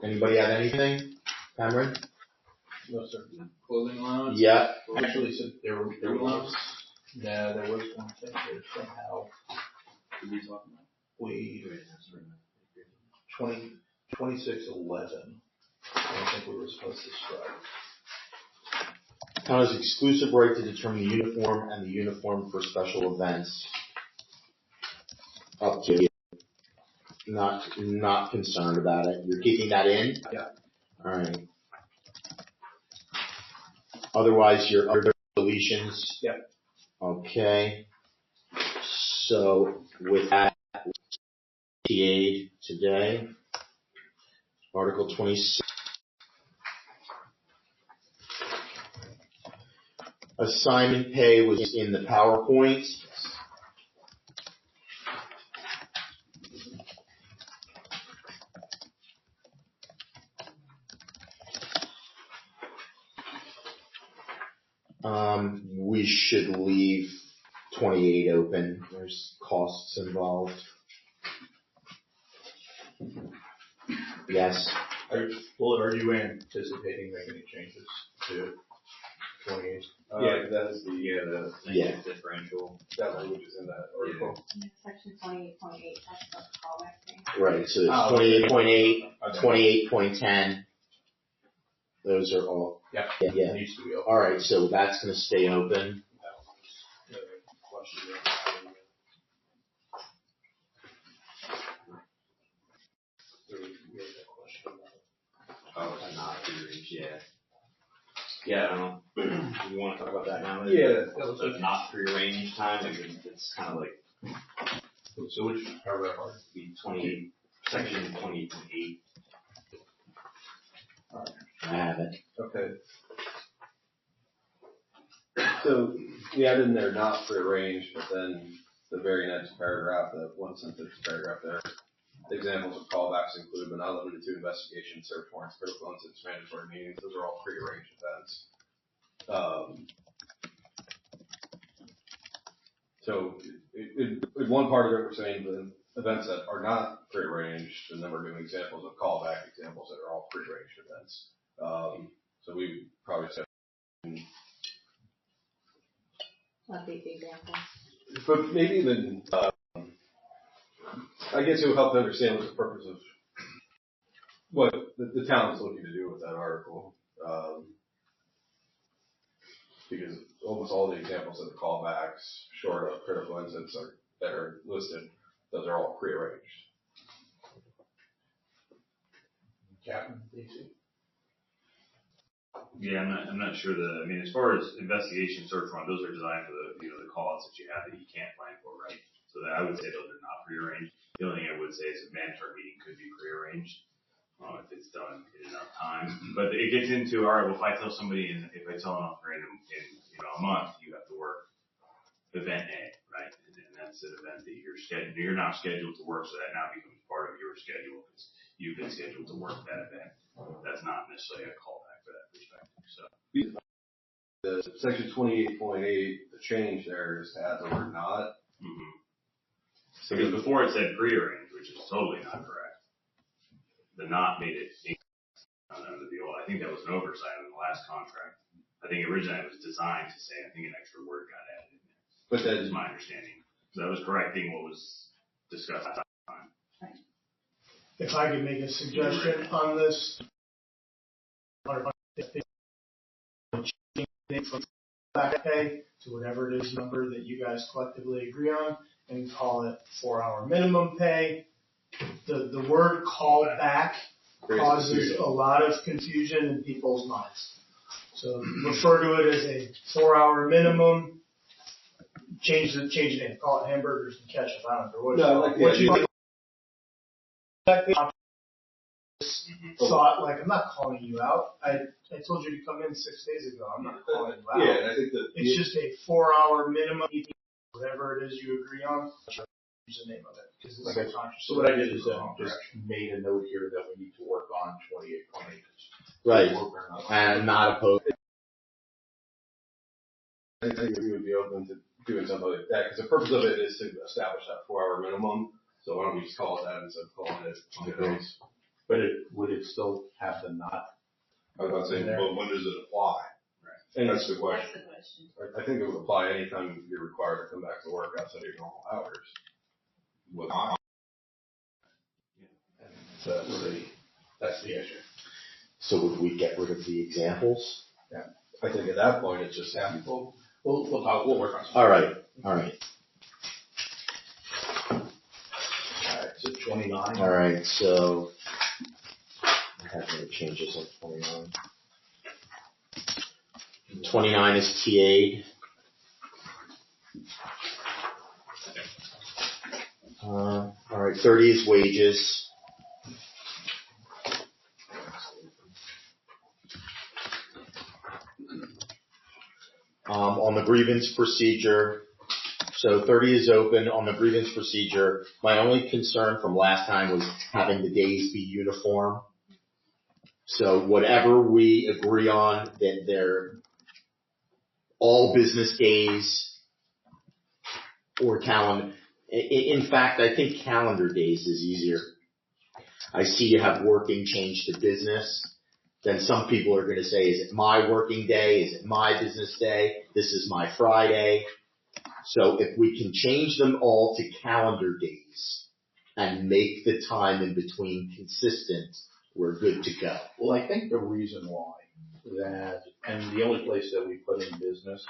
Anybody have anything? Cameron? No, sir. Clothing allowance? Yeah. Actually, so there was one thing that somehow we 2611. I don't think we were supposed to strike. Town has exclusive right to determine the uniform and the uniform for special events. Up to you. Not concerned about it. You're keeping that in? Yeah. All right. Otherwise, your other deletions? Yeah. Okay. So with that, TA today, Article 26. Assignment pay was in the PowerPoint. We should leave 28 open. There's costs involved. Yes. Are you anticipating making any changes to 28? That is the differential. That language is in that article. Section 28.8, that's the callback thing. Right, so it's 28.8, 28.10. Those are all. Yeah. Yeah. Needs to be open. All right, so that's going to stay open. Oh, it's not prearranged, yeah. Yeah, I don't know. You want to talk about that now? Yeah. So not prearranged time, like it's kind of like. So which paragraph are you? 28, section 28.8. All right. I have it. Okay. So we added in there not prearranged, but then the very next paragraph, the one sentence paragraph there, examples of callbacks include but not limited to investigation, search warrants, critical incidents, mandatory meetings. Those are all prearranged events. So in one part of it, we're saying the events that are not prearranged, and then we're giving examples of callback examples that are all prearranged events. So we probably say. Update the example. But maybe even, I guess it would help to understand what the purpose of what the town is looking to do with that article. Because almost all the examples of the callbacks, short of critical incidents that are listed, those are all prearranged. Captain, DC? Yeah, I'm not sure I mean, as far as investigation, search warrant, those are designed for the call-outs that you have that you can't plan for, right? So that I would say those are not prearranged. The only thing I would say is a mandatory meeting could be prearranged, if it's done in enough time. But it gets into, all right, well, if I tell somebody, if I tell an officer in a month, you have to work event A, right? And that's an event that you're not scheduled to work, so that now becomes part of your schedule because you've been scheduled to work that event. That's not necessarily a callback for that perspective. So the section 28.8, the change there is to add the word not. Mm-hmm. Because before it said prearranged, which is totally not correct. The not made it under the old. I think that was an oversight in the last contract. I think originally it was designed to say, I think an extra word got added in there. But that is my understanding. So that was correcting what was discussed at the time. If I could make a suggestion on this, from back pay to whatever it is number that you guys collectively agree on, and call it 4-hour minimum pay. The word call back causes a lot of confusion in people's minds. So refer to it as a 4-hour minimum. Change the name. Call it hamburgers and ketchup. I don't know what. No, like what you thought, like, I'm not calling you out. I told you to come in 6 days ago. I'm not calling you out. Yeah, I think that it's just a 4-hour minimum. Whatever it is you agree on, use the name of it. Because it's Okay. So what I did is just made a note here that we need to work on 28.8. Right. And not opposed. I think we would be open to doing something like that because the purpose of it is to establish that 4-hour minimum. So why don't we just call it that instead of calling it something else? But would it still have the not? I was about to say, but when does it apply? And that's the question. That's the question. I think it would apply anytime you're required to come back to work outside of your normal hours. So that's the issue. So would we get rid of the examples? Yeah. I think at that point it's just We'll work on something. All right. All right, so 29. All right, so I have no changes on 29. 29 is TA'd. All right, 30 is wages. On the grievance procedure, so 30 is open on the grievance procedure. My only concern from last time was having the days be uniform. So whatever we agree on, that they're all business days or calendar. In fact, I think calendar days is easier. I see you have working change to business. Then some people are going to say, is it my working day? Is it my business day? This is my Friday. So if we can change them all to calendar days and make the time in between consistent, we're good to go. Well, I think the reason why that, and the only place that we put in business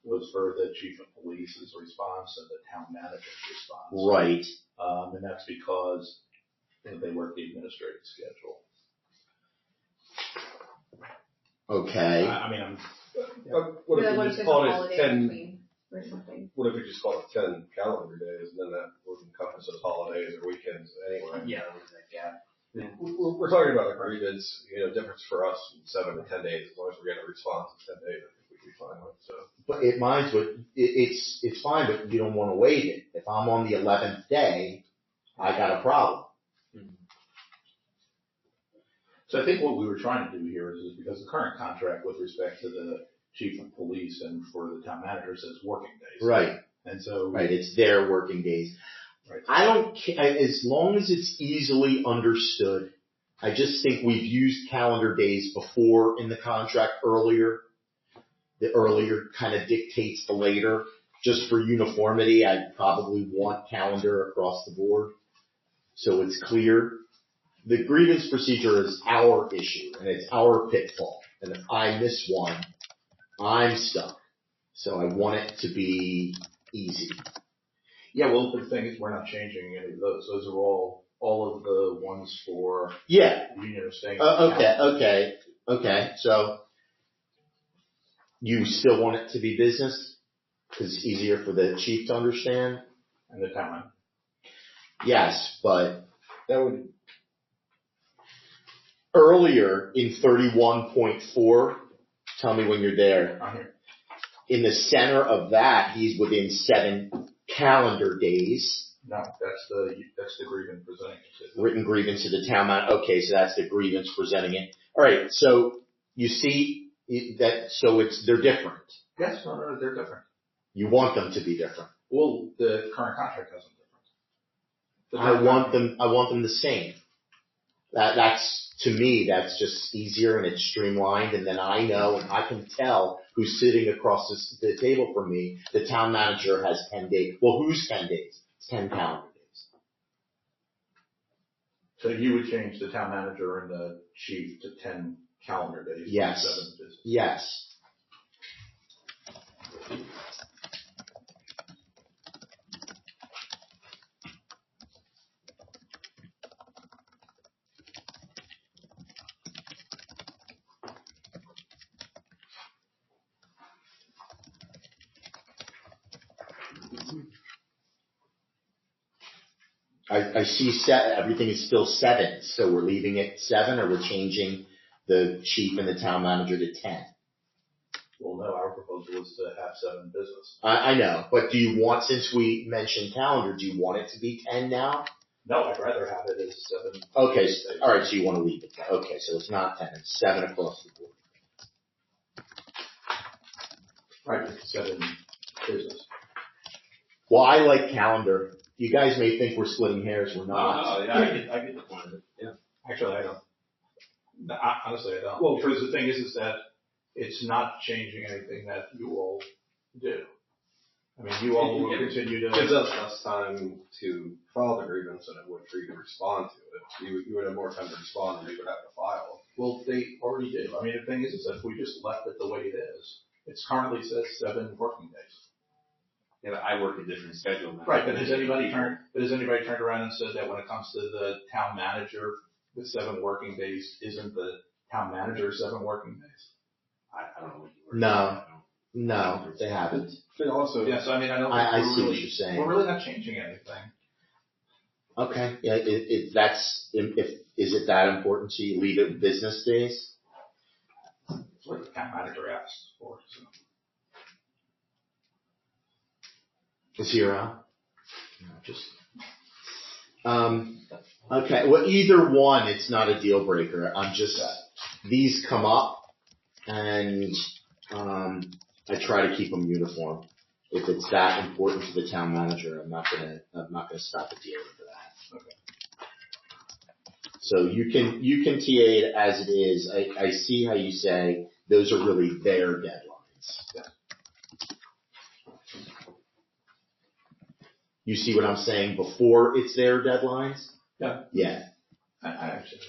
was for the chief of police's response and the town manager's response. Right. And that's because they work the administrative schedule. Okay. I mean, what if we just call it 10? Between or something. What if we just call it 10 calendar days, and then that would encompass those holidays or weekends anyway? Yeah, what is that gap? We're talking about a grievance, difference for us from 7 to 10 days. As long as we're getting a response in 10 days, I think we'd be fine with. So. But it's fine, but you don't want to wait it. If I'm on the 11th day, I got a problem. So I think what we were trying to do here is because the current contract with respect to the chief of police and for the town manager says working days. Right. And so. Right, it's their working days. Right. I don't care, as long as it's easily understood. I just think we've used calendar days before in the contract earlier. The earlier kind of dictates the later. Just for uniformity, I'd probably want calendar across the board so it's clear. The grievance procedure is our issue and it's our pitfall. And if I miss one, I'm stuck. So I want it to be easy. Yeah, well, the thing is we're not changing any of those. Those are all all of the ones for Yeah. Union are staying. Okay. So you still want it to be business because it's easier for the chief to understand. And the town. Yes, but That would, earlier in 31.4, tell me when you're there. I'm here. In the center of that, he's within 7 calendar days. No, that's the grievance presenting it. Written grievance to the town manager. Okay, so that's the grievance presenting it. All right, so you see that, so they're different. Yes, no, they're different. You want them to be different. Well, the current contract has them different. I want them the same. That's, to me, that's just easier and it's streamlined, and then I know and I can tell who's sitting across the table from me. The town manager has 10 days. Well, who's 10 days? It's 10 calendar days. So you would change the town manager and the chief to 10 calendar days. Yes. 7 business. Yes. I see everything is still 7, so we're leaving it 7, or we're changing the chief and the town manager to 10. Well, no, our proposal was to have 7 business. I know, but do you want, since we mentioned calendar, do you want it to be 10 now? No, I'd rather have it as 7. Okay, alright, so you want to leave it there. Okay, so it's not 10, it's 7 across the board. Right, 7 business. Well, I like calendar. You guys may think we're splitting hairs, we're not. No, yeah, I get the point of it. Yeah. Actually, I don't. Honestly, I don't. Well, because the thing is that it's not changing anything that you all do. I mean, you all will continue to. It gives us less time to file the grievance than it would for you to respond to it. You would have more time to respond and you would have to file. Well, they already do. I mean, the thing is that if we just left it the way it is, it currently says 7 working days. Yeah, but I work a different schedule now. Right, but has anybody turned around and said that when it comes to the town manager, the 7 working days isn't the town manager 7 working days? I don't know what you were No, they haven't. But also, yes, I mean, I don't. I see what you're saying. We're really not changing anything. Okay, yeah, is it that important to you? Leave it business days? It's what the town manager asked for. So. Is he around? No, just. Okay, well, either one, it's not a deal breaker. These come up, and I try to keep them uniform. If it's that important to the town manager, I'm not gonna stop the deal for that. Okay. So you can TA it as it is. I see how you say those are really their deadlines. Yeah. You see what I'm saying before it's their deadlines? Yeah. Yeah. I actually.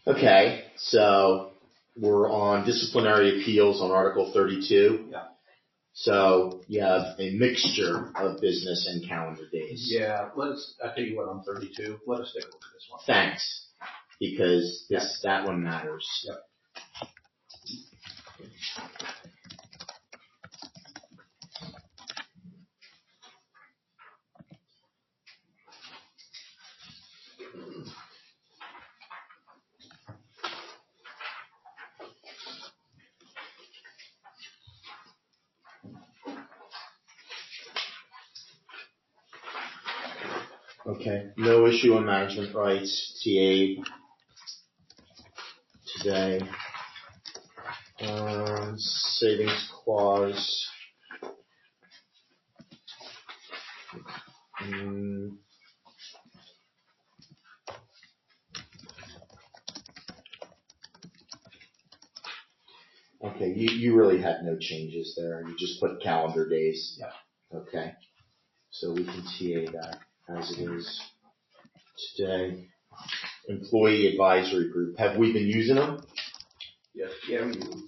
Okay, so we're on disciplinary appeals on Article 32. Yeah. So you have a mixture of business and calendar days. Yeah, I tell you what, on 32, let us take a look at this one. Thanks, because that one matters. Yep. Okay, no issue on management rights, TA today. Savings clause. Okay, you really had no changes there. You just put calendar days. Yeah. Okay. So we can TA that as it is today. Employee advisory group. Have we been using them? Yes. Yeah, we do.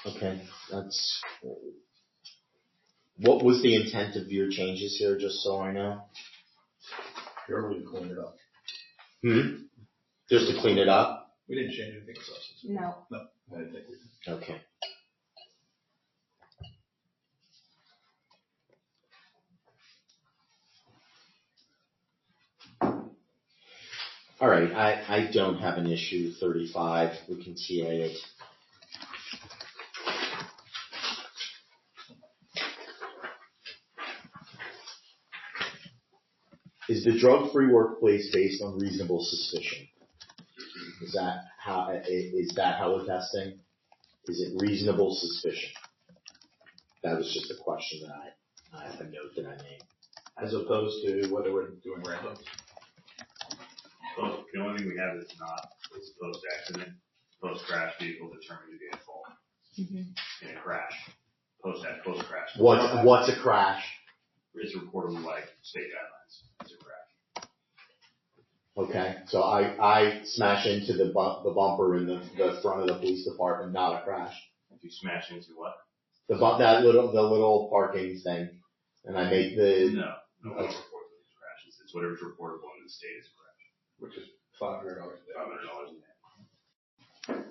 Okay, that's, what was the intent of your changes here, just so I know? Purely to clean it up. Just to clean it up? We didn't change anything in substance. No. No, I didn't think we did. Okay. All right, I don't have an issue. 35, we can TA it. Is the drug-free workplace based on reasonable suspicion? Is that how we're testing? Is it reasonable suspicion? That was just a question that I have a note that I made. As opposed to whether we're doing random. The only thing we have is not is post-accident, post-crash vehicle determined to be at fault in a crash. Post-crash. What's a crash? It's reportable like state guidelines. It's a crash. Okay, so I smash into the bumper in the front of the police department, not a crash. If you smash into what? The little parking thing, and I make the no one reports those crashes. It's whatever's reportable in the state is a crash. Which is $500 a day. $500 a day.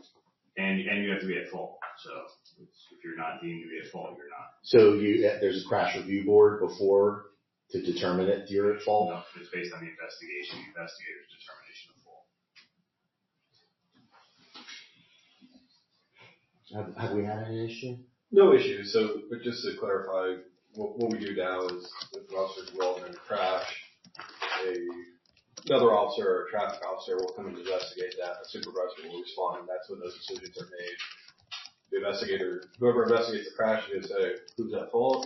And you have to be at fault. So if you're not deemed to be at fault, you're not. So there's a crash review board before to determine if you're at fault? No, it's based on the investigation, the investigator's determination of fault. Have we had any issue? No issue. So, but just to clarify, what we do now is if an officer's involved in a crash, another officer or a traffic officer will come and investigate that. A supervisor will respond, and that's when those decisions are made. The investigator, whoever investigates the crash, is going to say who's at fault,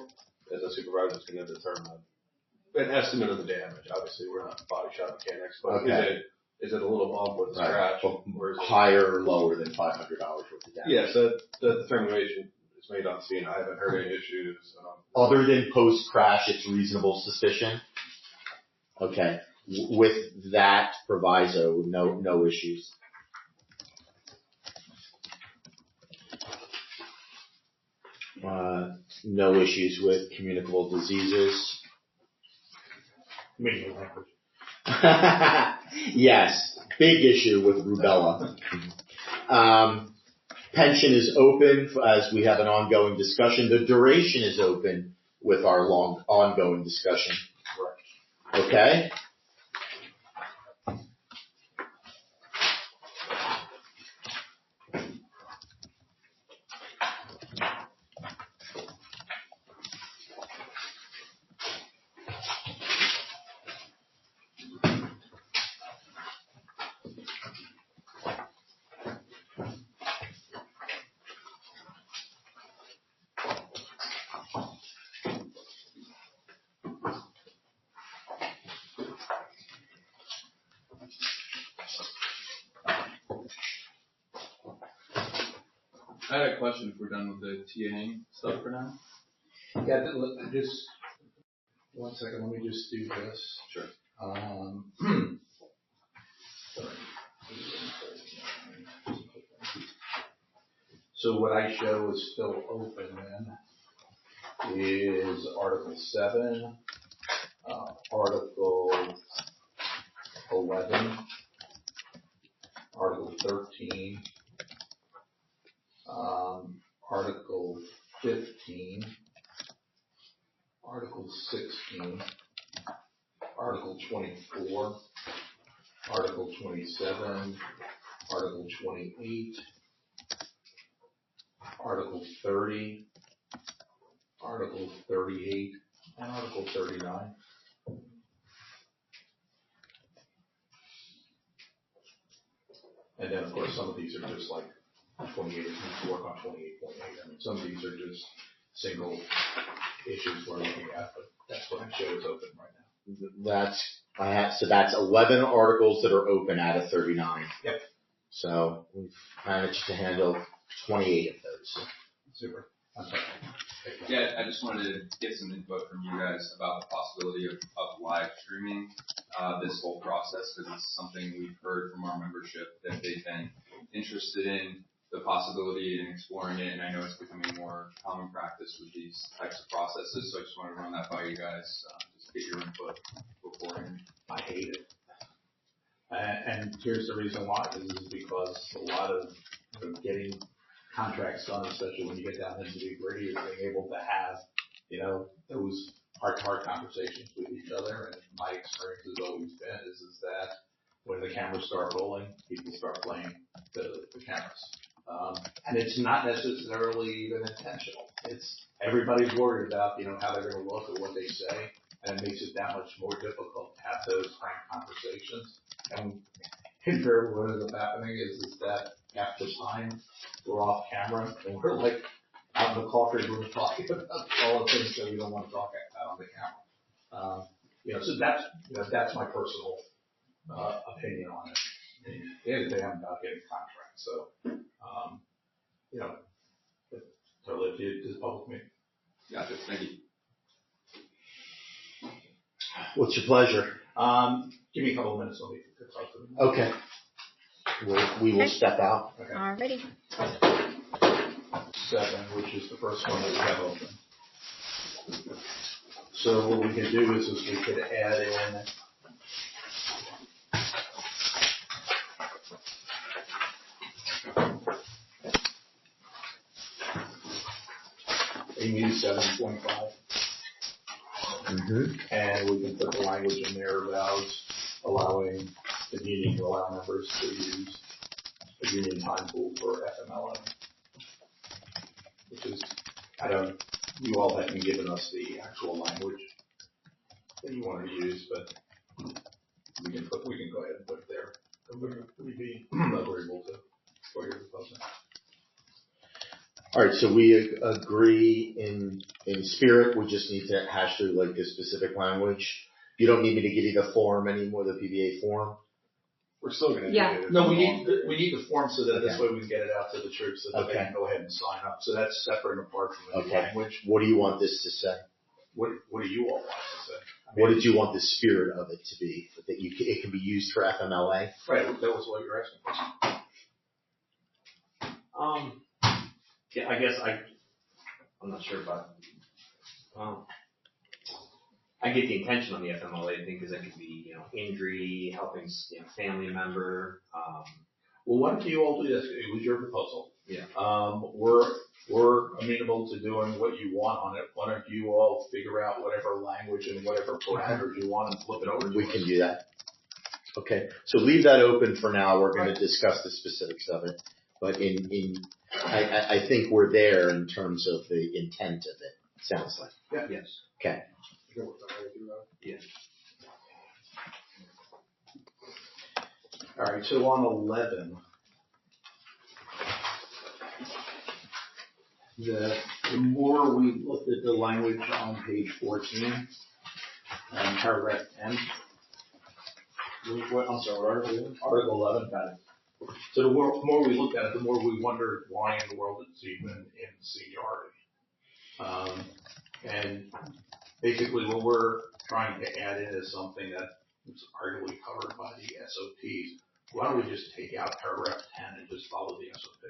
and the supervisor is going to determine an estimate of the damage. Obviously, we're not body shop mechanics, but is it a little bump with a scratch? Or is it higher or lower than $500 worth of damage? Yes, the determination is made on scene. I haven't heard any issues. Other than post-crash, it's reasonable suspicion? Okay. With that proviso, no issues. No issues with communicable diseases. Yes, big issue with rubella. Pension is open as we have an ongoing discussion. The duration is open with our ongoing discussion. Okay? I had a question if we're done with the TAing stuff for now. Yeah, just 1 second. Let me just do this. Sure. So what I show is still open then is Article 7, Article 11, Article 13, Article 15, Article 16, Article 21, 24, Article 27, Article 28, Article 30, Article 38, and Article 39. And then, of course, some of these are just like 28, it needs to work on 28.8. I mean, some of these are just single issues we're looking at, but that's what I show is open right now. So that's 11 articles that are open out of 39. Yep. So we've managed to handle 28 of those. Super. Yeah, I just wanted to get some input from you guys about the possibility of live streaming this whole process, because it's something we've heard from our membership that they've been interested in the possibility in exploring it, and I know it's becoming more common practice with these types of processes, so I just want to run that by you guys, just get your input beforehand. I hate it. And here's the reason why, is because a lot of getting contracts done, especially when you get down into the gritty, is being able to have, those heart-to-heart conversations with each other. And my experience has always been is that when the cameras start rolling, people start playing the cameras. And it's not necessarily even intentional. It's everybody's worried about, how they're going to look or what they say, and it makes it that much more difficult to have those frank conversations. And invariably what ends up happening is that half the time we're off camera and we're like out in the coffee room talking about all the things that we don't want to talk about on the camera. So that's my personal opinion on it. And at the end of the day, I'm about getting contracts. So, totally up to you, just public meeting. Gotcha. Thank you. What's your pleasure? Give me a couple of minutes. Let me talk to them. Okay. We will step out. Okay. Alrighty. 7, which is the first one that we have open. So what we could do is we could add in a new 7.5. Mm-hmm. And we can put the language in there about allowing the meeting to allow members to use a union time pool for FMLA. Which is, you all haven't given us the actual language that you wanted to use, but we can go ahead and put it there. Would you be agreeable to what you're proposing? All right, so we agree in spirit. We just need to hash through like the specific language. You don't need me to give you the form anymore, the PBA form. We're still going to Yeah. No, we need the form so that this Okay. way we can get it out to the troops so that they can go ahead and sign up. So that's separate and apart from the language. What do you want this to say? What do you all want to say? What did you want the spirit of it to be? That it can be used for FMLA? Right, that was what you're asking for. Yeah, I guess I'm not sure about. I get the intention on the FMLA thing because it could be, injury, helping, family member. Well, why don't you all do this? It was your proposal. Yeah. We're amenable to doing what you want on it. Why don't you all figure out whatever language and whatever parameters you want and flip it over to We us. can do that. Okay, so leave that open for now. We're going to discuss the specifics of it. But I think we're there in terms of the intent of it. Sounds like. Yeah. Yes. Okay. Yes. All right, so on 11, the more we looked at the language on page 14, paragraph 10, I'm sorry, Article 11, got it. So the more we looked at it, the more we wondered why in the world it's even in seniority. And basically what we're trying to add in is something that is arguably covered by the SOPs. Why don't we just take out paragraph 10 and just follow the SOP?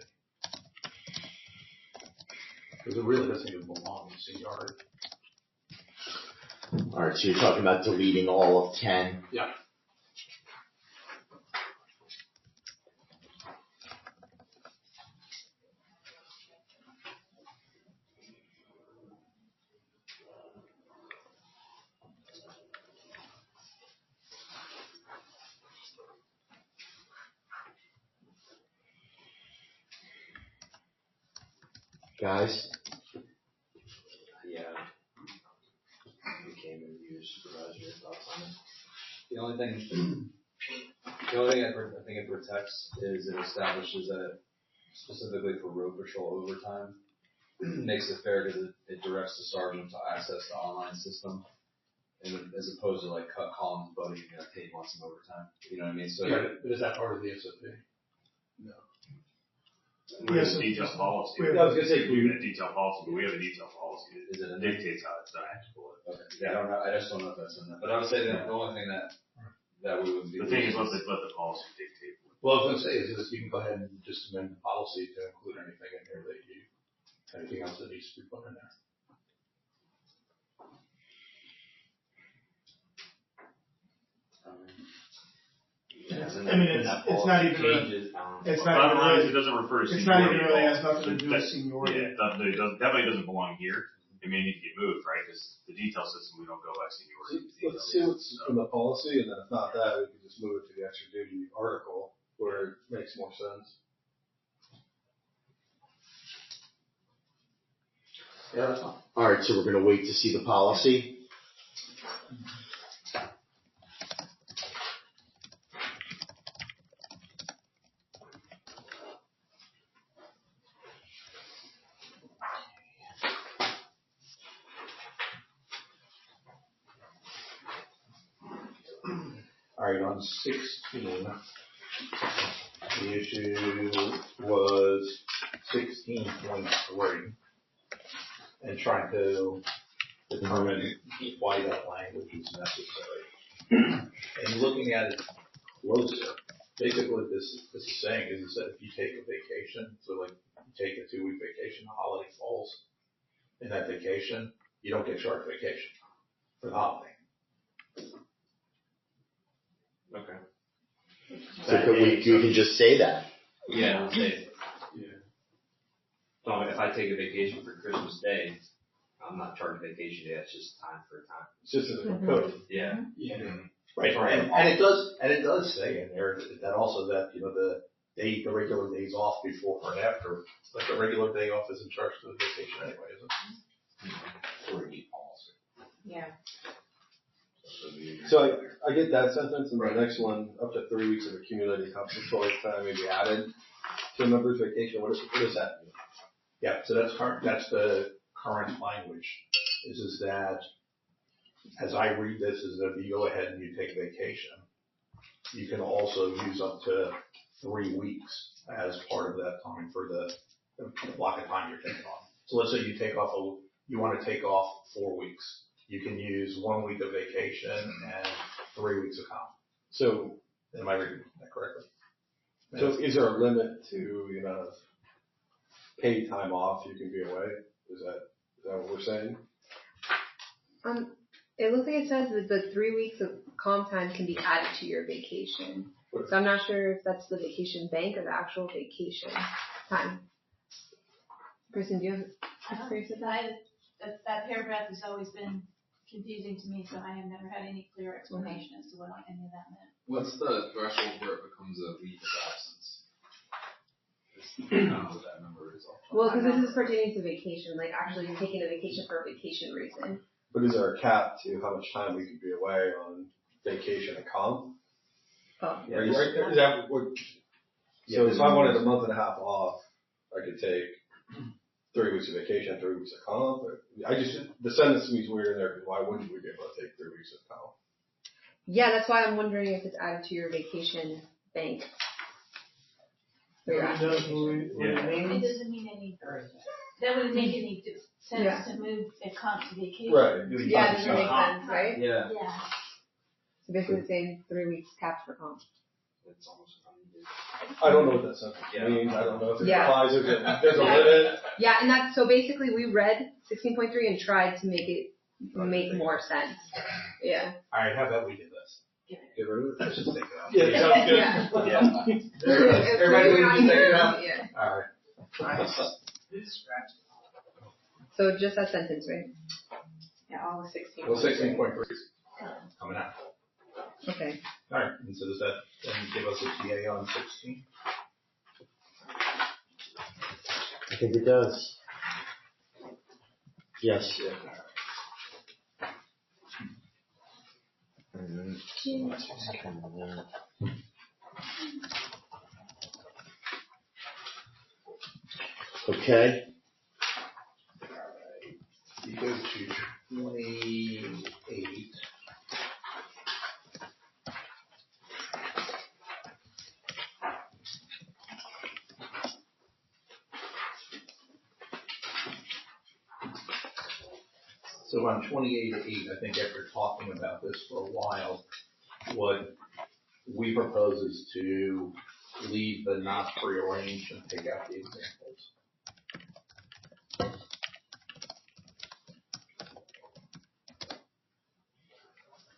Because it really doesn't even belong in seniority. All right, so you're talking about deleting all of 10. Yeah. Guys? Yeah. Became a new supervisor. Thoughts on it? The only thing I think it protects is it establishes that specifically for road patrol overtime, makes it fair because it directs the sergeant to access the online system, and as opposed to like cut Colin's buddy and get paid once in overtime. You know what I mean? So But is that part of the SOP? No. We have a detailed policy. I was gonna say, we have a detailed policy, but we have a detailed policy. Is it dictates how it's done. Okay. Yeah, I don't know. I just don't know if that's in there. But I would say that the only thing that we would be. The thing is, let the policy dictate. Well, I was gonna say is you can go ahead and just amend the policy to include anything in here anything else that needs to be put in there. I mean, it's not even really, it's not even really, it doesn't refer to it's not even seniority really at has all. nothing to do with seniority. Yeah, it definitely doesn't belong here. It may need to get moved, right? Because the detail system, we don't go by seniority. Let's see what's in the policy, and then if not that, we can just move it to the extra duty article where it makes more sense. Yeah, that's fine. All right, so we're going to wait to see the policy. All right, on 16, the issue was 16.3, and trying to determine why that language is necessary. And looking at it closer, basically what this is saying is that if you take a vacation, so like you take a 2-week vacation, the holiday falls in that vacation, you don't get charged vacation for the holiday. Okay. So we can just say that. Yeah, say, so if I take a vacation for Christmas Day, I'm not charged vacation day, it's just time for time. It's just a code. Yeah. Yeah. Right, and it does say in there that also that, the regular days off before and after, like the regular day off isn't charged to the vacation anyway, is it? Or need policy. Yeah. So I get that sentence, and the next one, up to 3 weeks of accumulated compensatory time may be added to a member's vacation. What does that mean? Yeah, so that's the current language, is that, as I read this, is that if you go ahead and you take vacation, you can also use up to 3 weeks as part of that time for the block of time you're taking off. So let's say you want to take off 4 weeks. You can use 1 week of vacation and 3 weeks of comp. So, am I reading that correctly? So is there a limit to, paid time off you can be away? Is that what we're saying? It looks like it says that the 3 weeks of comp time can be added to your vacation. So I'm not sure if that's the vacation bank or the actual vacation time. Kristen, do you have experience with that? That paragraph has always been confusing to me, so I have never had any clear explanation as to what any of that meant. What's the threshold where it becomes a leave of absence? I don't know what that number is. Well, because this is pertaining to vacation, like actually taking a vacation for a vacation reason. But is there a cap to how much time we could be away on vacation and comp? Oh, yeah. Is that what? So if I wanted a month and a half off, I could take 3 weeks of vacation, 3 weeks of comp. The sentence to me is weird in there because why wouldn't we be able to take 3 weeks of comp? Yeah, that's why I'm wondering if it's added to your vacation bank. It doesn't mean any. That wouldn't make any sense to move a comp to vacation. Right. Yeah, it doesn't make sense, right? Yeah. Yeah. So basically the same 3 weeks capped for comp. It's almost I don't know what that sentence means. I don't know if it Yeah. applies. If there's a limit. Yeah, and that's, so basically we read 16.3 and tried to make it make more sense. Yeah. Alright, how about we do this? Get rid of it. Let's just take it out. Yeah, sounds good. Yeah. Everybody take it out? Yeah. Alright. So just that sentence, right? Yeah, all the 16. Well, 16.3 is coming out. Okay. Alright, and so does that then give us a TA on 16? I think it does. Yes. Okay. You go to 28. So on 28-8, I think after talking about this for a while, what we propose is to leave the not prearranged and take out the examples.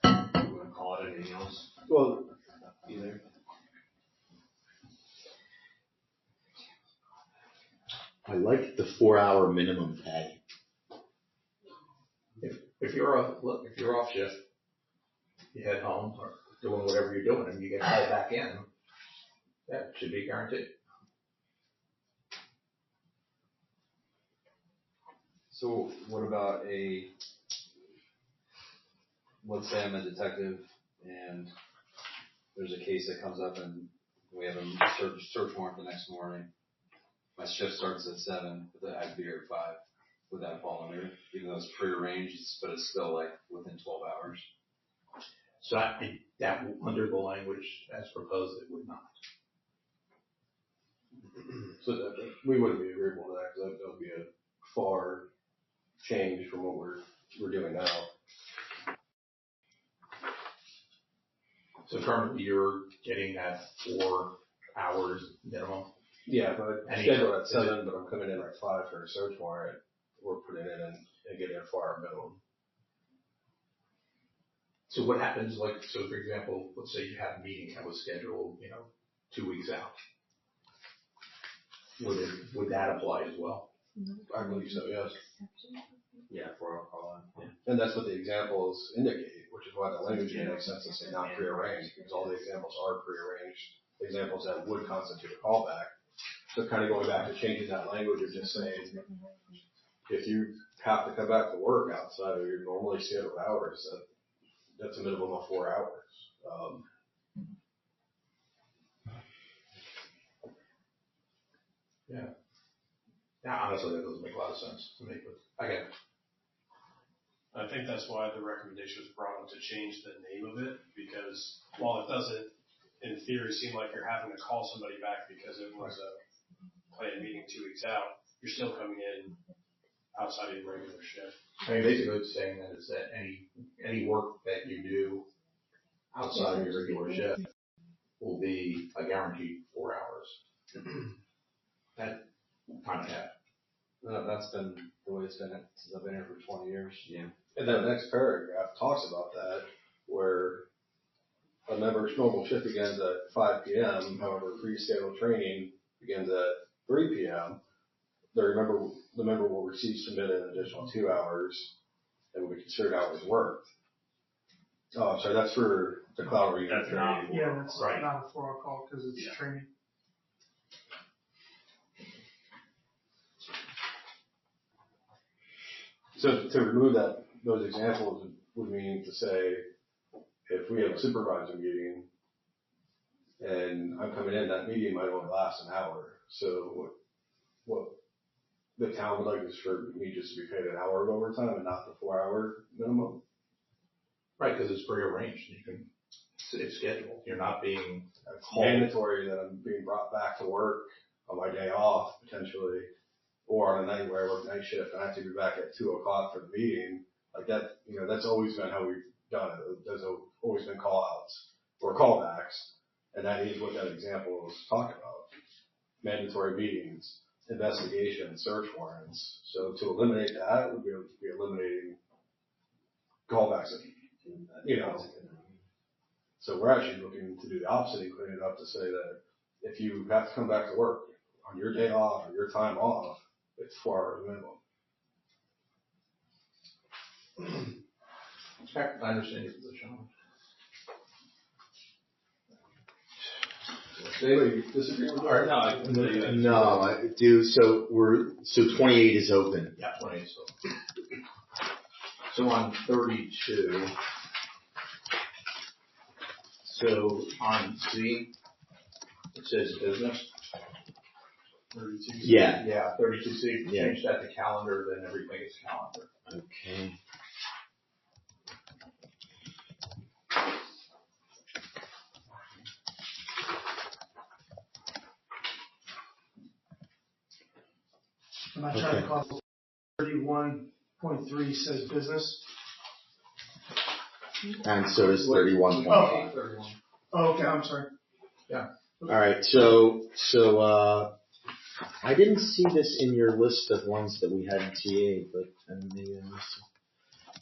You want to call it anything else? Well, Either. I like the 4-hour minimum pay. if you're off shift, you head home or doing whatever you're doing and you get called back in, that should be guaranteed. So what about let's say I'm a detective and there's a case that comes up and we have a search warrant the next morning. My shift starts at 7, but I'd be here at 5. Would that fall under, even though it's prearranged, but it's still like within 12 hours? So that under the language as proposed, it would not. So we wouldn't be agreeable to that because that would be a far change from what we're doing now. So currently you're getting that 4 hours minimum. Yeah, but scheduled at 7, but I'm coming in at 5 for a search warrant. We're putting it in and getting a 4-hour minimum. So what happens, so for example, let's say you have a meeting that was scheduled, 2 weeks out. Would that apply as well? I believe so, yes. Yeah, 4-hour call in. Yeah. And that's what the examples indicate, which is why the language makes sense to say not prearranged, because all the examples are prearranged. Examples that would constitute a callback. So kind of going back to changing that language of just saying, if you have to come back to work outside of your normally scheduled hours, that's a minimum of 4 hours. Yeah. Yeah, honestly, that doesn't make a lot of sense to me, but I get it. I think that's why the recommendation was brought up to change the name of it, because while it doesn't, in theory, seem like you're having to call somebody back because it was a planned meeting 2 weeks out, you're still coming in outside of your regular shift. I mean, basically it's saying that is that any work that you do outside of your regular shift will be a guaranteed 4 hours. That kind of happened. That's been the way it's been since I've been here for 20 years. Yeah. And then the next paragraph talks about that, where a member's normal shift begins at 5 p.m., however, pre-scheduled training begins at 3 p.m. The member will submit an additional 2 hours that will be considered hours worked. Oh, I'm sorry, that's for the cloud reading. That's not. Yeah, that's not a 4-hour call because it's training. So to remove those examples would mean to say, if we have a supervisor meeting and I'm coming in, that meeting might only last an hour. So what the town would like is for me just to be paid an hour of overtime and not the 4-hour minimum. Right, because it's prearranged. It's scheduled. You're not being called. Mandatory that I'm being brought back to work on my day off potentially, or on a night where I work night shift and I have to be back at 2 o'clock for the meeting. Like that, that's always been how we've done it. There's always been call outs or callbacks. And that is what that example was talking about. Mandatory meetings, investigation, search warrants. So to eliminate that would be eliminating callbacks, So we're actually looking to do the opposite and clean it up to say that if you have to come back to work on your day off or your time off, it's 4 hours minimum. I understand your position. Anybody disagree with that? No, I do. So 28 is open. Yeah, 28 is open. So on 32, so on C, it says business. 32. Yeah. Yeah, 32C, Yeah. change that to calendar, then everything is calendar. Okay. I'm not trying to call 31.3 says business. And so does 31.5. Oh, okay, I'm sorry. Yeah. All right. So I didn't see this in your list of ones that we had in TA, but maybe I missed it.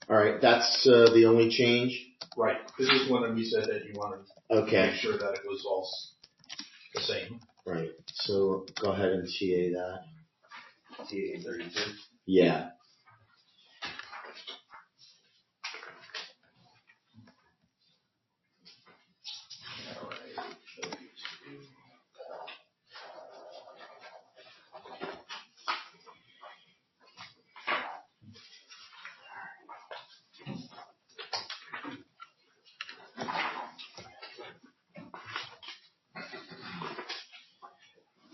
All right. That's the only change. Right. This is when we said that you wanted to make sure that it was all the same. Right. So go ahead and TA that. TA 32. Yeah.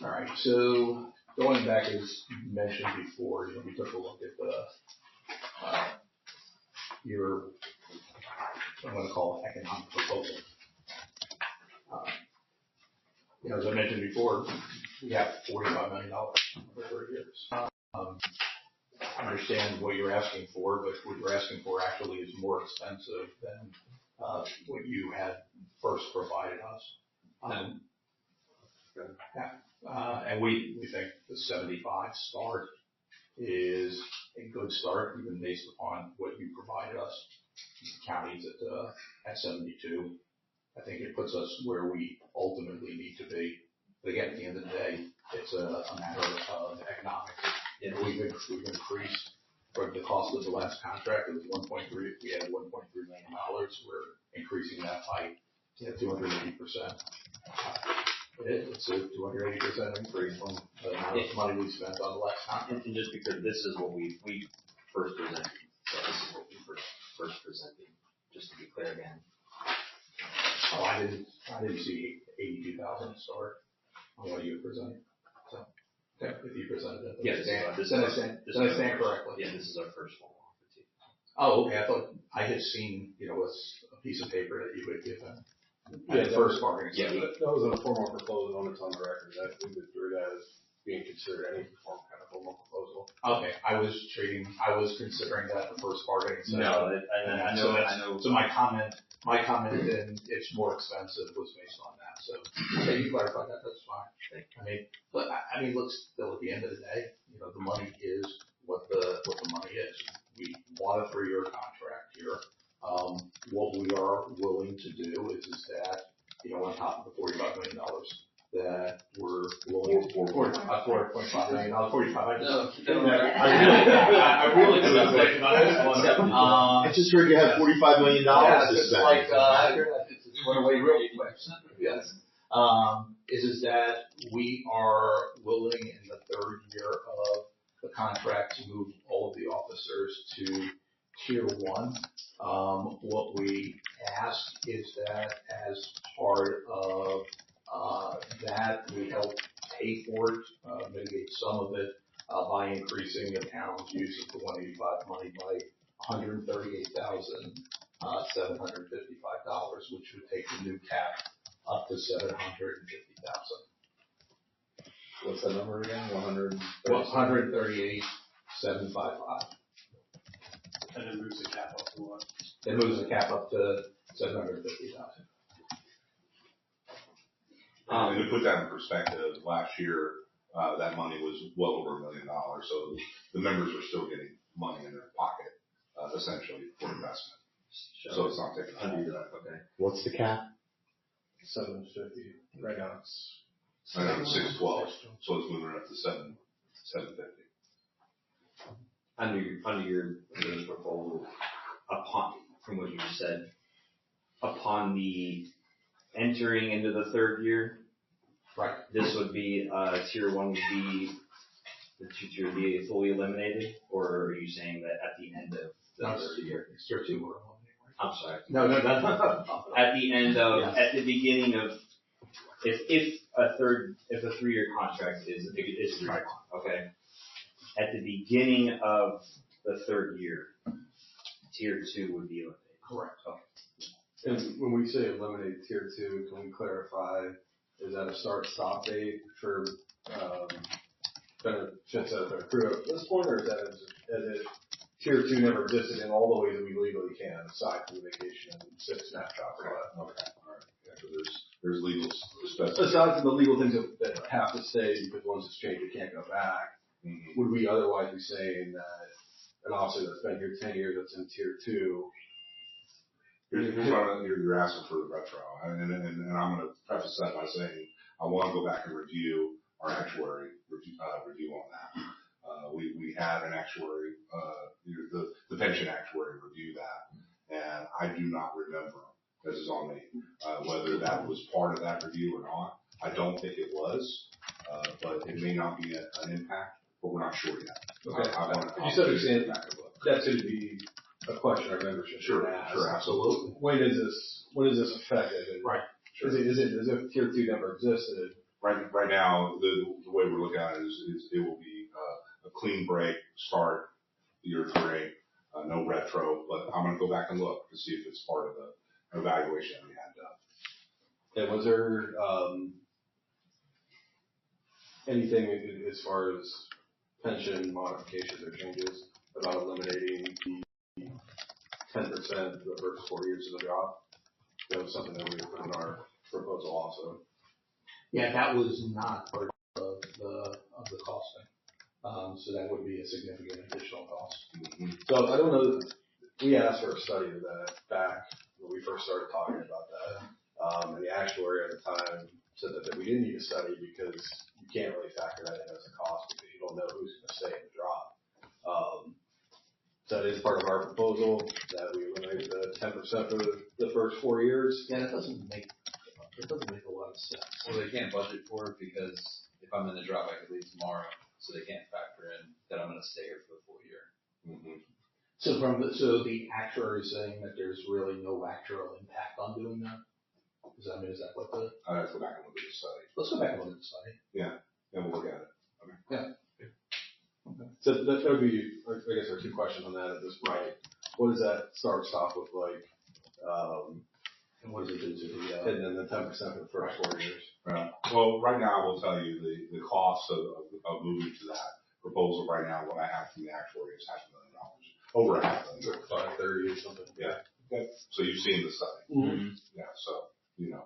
All right, so going back as mentioned before, we took a look at your, I'm going to call it economic proposal. As I mentioned before, we have $45 million over 3 years. I understand what you're asking for, but what you're asking for actually is more expensive than what you had first provided us. And we think the 75 start is a good start, even based upon what you provided us. Counties at 72. I think it puts us where we ultimately need to be. But again, at the end of the day, it's a matter of economics. We've increased for the cost of the last contract. It was 1.3. We had $1.3 million. We're increasing that by 280%. It's a 280% increase from the amount of money we spent on the last contract. And just because this is what we first presented, so this is what we first presented, just to be clear again. Oh, I didn't see 82,000 start on what you presented. So, okay, if you presented it, yes, then I stand correctly. Yeah, this is our first one. Oh, okay. I thought I had seen, a piece of paper that you had given. Yeah, the first bargaining. Yeah, that was in a formal proposal, and it's on the record that we withdrew that as being considered any kind of formal proposal. Okay, I was considering that the first bargaining session. No, I know. So my comment then it's more expensive was based on that. So okay, you clarified that. That's fine. But look, still at the end of the day, the money is what the money is. We want a 3-year contract here. What we are willing to do is that, on top of the $45 million that we're willing to, $4.5 million, 45. I really do on this one. I just heard you have $45 million to spend. It's went away real quick. Yes. Is that we are willing in the 3rd year of the contract to move all of the officers to Tier 1. What we ask is that as part of that, we help pay for it, mitigate some of it by increasing the town's use of the 185 money by $138,755, which would take the new cap up to $750,000. What's that number again? 138,755. And it moves the cap up to what? It moves the cap up to 750,000. To put that in perspective, last year that money was well over $1 million, so the members are still getting money in their pocket, essentially for investment. So it's not taking under that. Okay. What's the cap? 750. Right now it's. I think it's 612, so it's moving up to 750. Under your proposal, from what you just said, upon the entering into the 3rd year, right? This would be Tier 1 would be the 2 tier would be fully eliminated, or are you saying that at the end of That's tier 2 we're on. I'm sorry. No. At the end of, at the beginning of, if a 3-year contract is right, okay? At the beginning of the 3rd year, tier 2 would be eliminated. Correct. Okay. And when we say eliminate tier 2, can we clarify, is that a start-stop date for, benefits that have been accrued up to this point, or is that as if tier 2 never existed in all the ways that we legally can, aside from the vacation and 6 snapshot for that? Okay, all right. Yeah, so there's legal Aside from the legal things that have to stay, because once it's changed, it can't go back, would we otherwise be saying that an officer that's been here 10 years that's in tier 2? Here's what you're asking for the retro, and I'm going to preface that by saying I want to go back and review our actuary review on that. We had an actuary, the pension actuary review that, and I do not remember, this is on me, whether that was part of that review or not. I don't think it was, but it may not be an impact, but we're not sure yet. Okay. I want to just understand that's going to be a question our membership should ask. Sure, absolutely. When is this effective? Right. Sure. Is it as if tier 2 never existed? Right now, the way we're looking at it is it will be a clean break, start year 3, no retro, but I'm going to go back and look to see if it's part of the evaluation that we had done. And was there anything as far as pension modifications or changes about eliminating the 10% the first 4 years of the job? That was something that we put in our proposal also. Yeah, that was not part of the costing. So that would be a significant additional cost. Mm-hmm. So I don't know, we asked for a study of that back when we first started talking about that. And the actuary at the time said that we didn't need a study because you can't really factor that in as a cost because you don't know who's going to stay in the job. So that is part of our proposal that we eliminate the 10% for the first 4 years. Yeah, that doesn't make a lot of sense. Well, they can't budget for it because if I'm in the job, I could leave tomorrow, so they can't factor in that I'm going to stay here for the full year. Mm-hmm. So the actuary is saying that there's really no actual impact on doing that? Is that what the? I have to go back and look at the study. Let's go back and look at the study. Yeah, and we'll look at it. Okay. Yeah. Okay. So that would be, I guess, our 2 questions on that at this point. What does that start-stop look like? And what does it do to the? And then the 10% for the first 4 years. Right. Well, right now I will tell you the cost of moving to that proposal right now, what I have from the actuary is $500,000, over $500,000. 530 or something. Yeah. Okay. So you've seen the study. Mm-hmm. Yeah. So you know.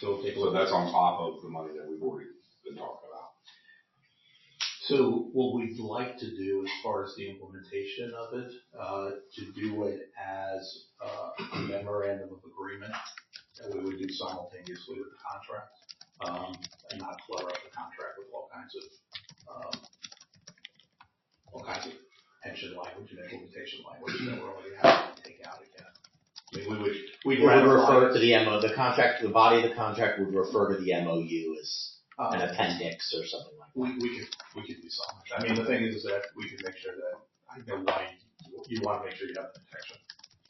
So that's on top of the money that we've already been talking about. So what we'd like to do as far as the implementation of it, to do it as a memorandum of agreement that we would do simultaneously with the contract, and not clutter up the contract with all kinds of pension language and implementation language that we're already having to take out again. I mean, we'd refer to the MO, the contract, the body of the contract would refer to the MOU as an appendix or something like that. We could do something. I mean, the thing is that we could make sure that, I know why you want to make sure you have the protection.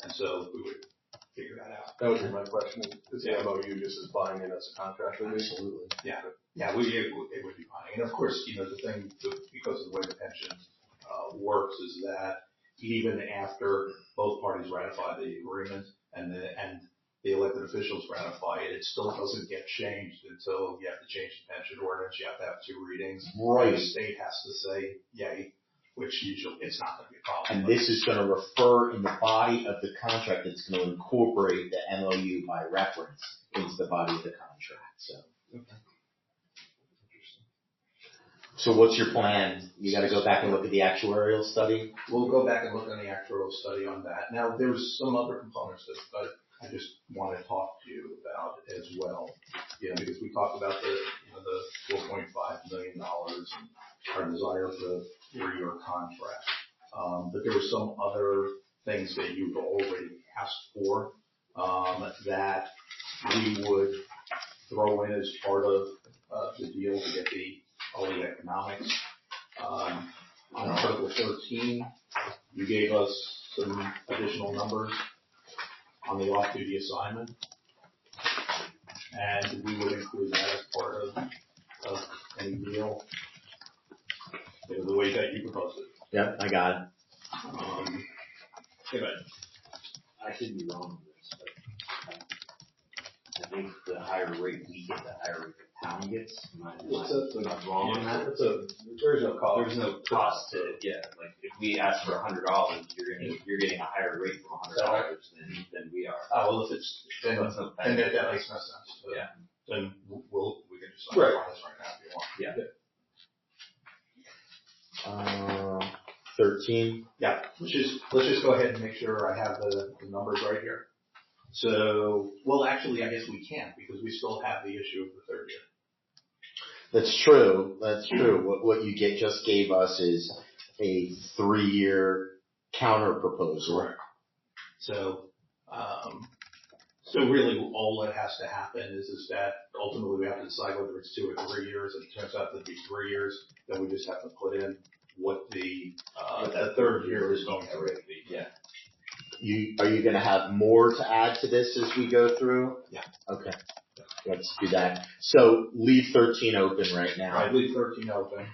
And so we would figure that out. That would be my question. Is the MOU just as binding as a contract would be? Absolutely. Yeah. Yeah, it would be binding. And of course, the thing, because of the way the pension works is that even after both parties ratify the agreement and the elected officials ratify it, it still doesn't get changed until you have to change the pension ordinance. You have to have 2 readings. Right. The state has to say yay, which usually it's not going to be a problem. And this is going to refer in the body of the contract. It's going to incorporate the MOU by reference into the body of the contract. So. Okay. So what's your plan? You got to go back and look at the actuarial study? We'll go back and look on the actuarial study on that. Now, there's some other components that I just want to talk to you about as well. Because we talked about the $4.5 million and our desire for the 3-year contract. But there were some other things that you've already asked for that we would throw in as part of the deal to get all the economics. On Article 13, you gave us some additional numbers on the off-duty assignment. And we would include that as part of any deal, the way that you proposed it. Yep, I got it. Yeah, but I could be wrong with this, but I think the higher rate we get, the higher rate the town gets. Am I wrong on that? There's no cost. There's no cost to, like if we ask for $100, you're getting a higher rate from $100 than we are. oh, well, if it's, then that makes no sense. Yeah. Then we can just Right. on this right now if you want. Yeah. 13. Yeah, let's just go ahead and make sure I have the numbers right here. So, well, actually, I guess we can't because we still have the issue of the third year. That's true. What you just gave us is a 3-year counter proposal. Correct. So really all that has to happen is that ultimately we have to decide whether it's 2 or 3 years. If it turns out to be 3 years, then we just have to put in what the third year is going to be. Yeah. Are you going to have more to add to this as we go through? Yeah. Okay. Let's do that. So leave 13 open right now. Right, leave 13 open.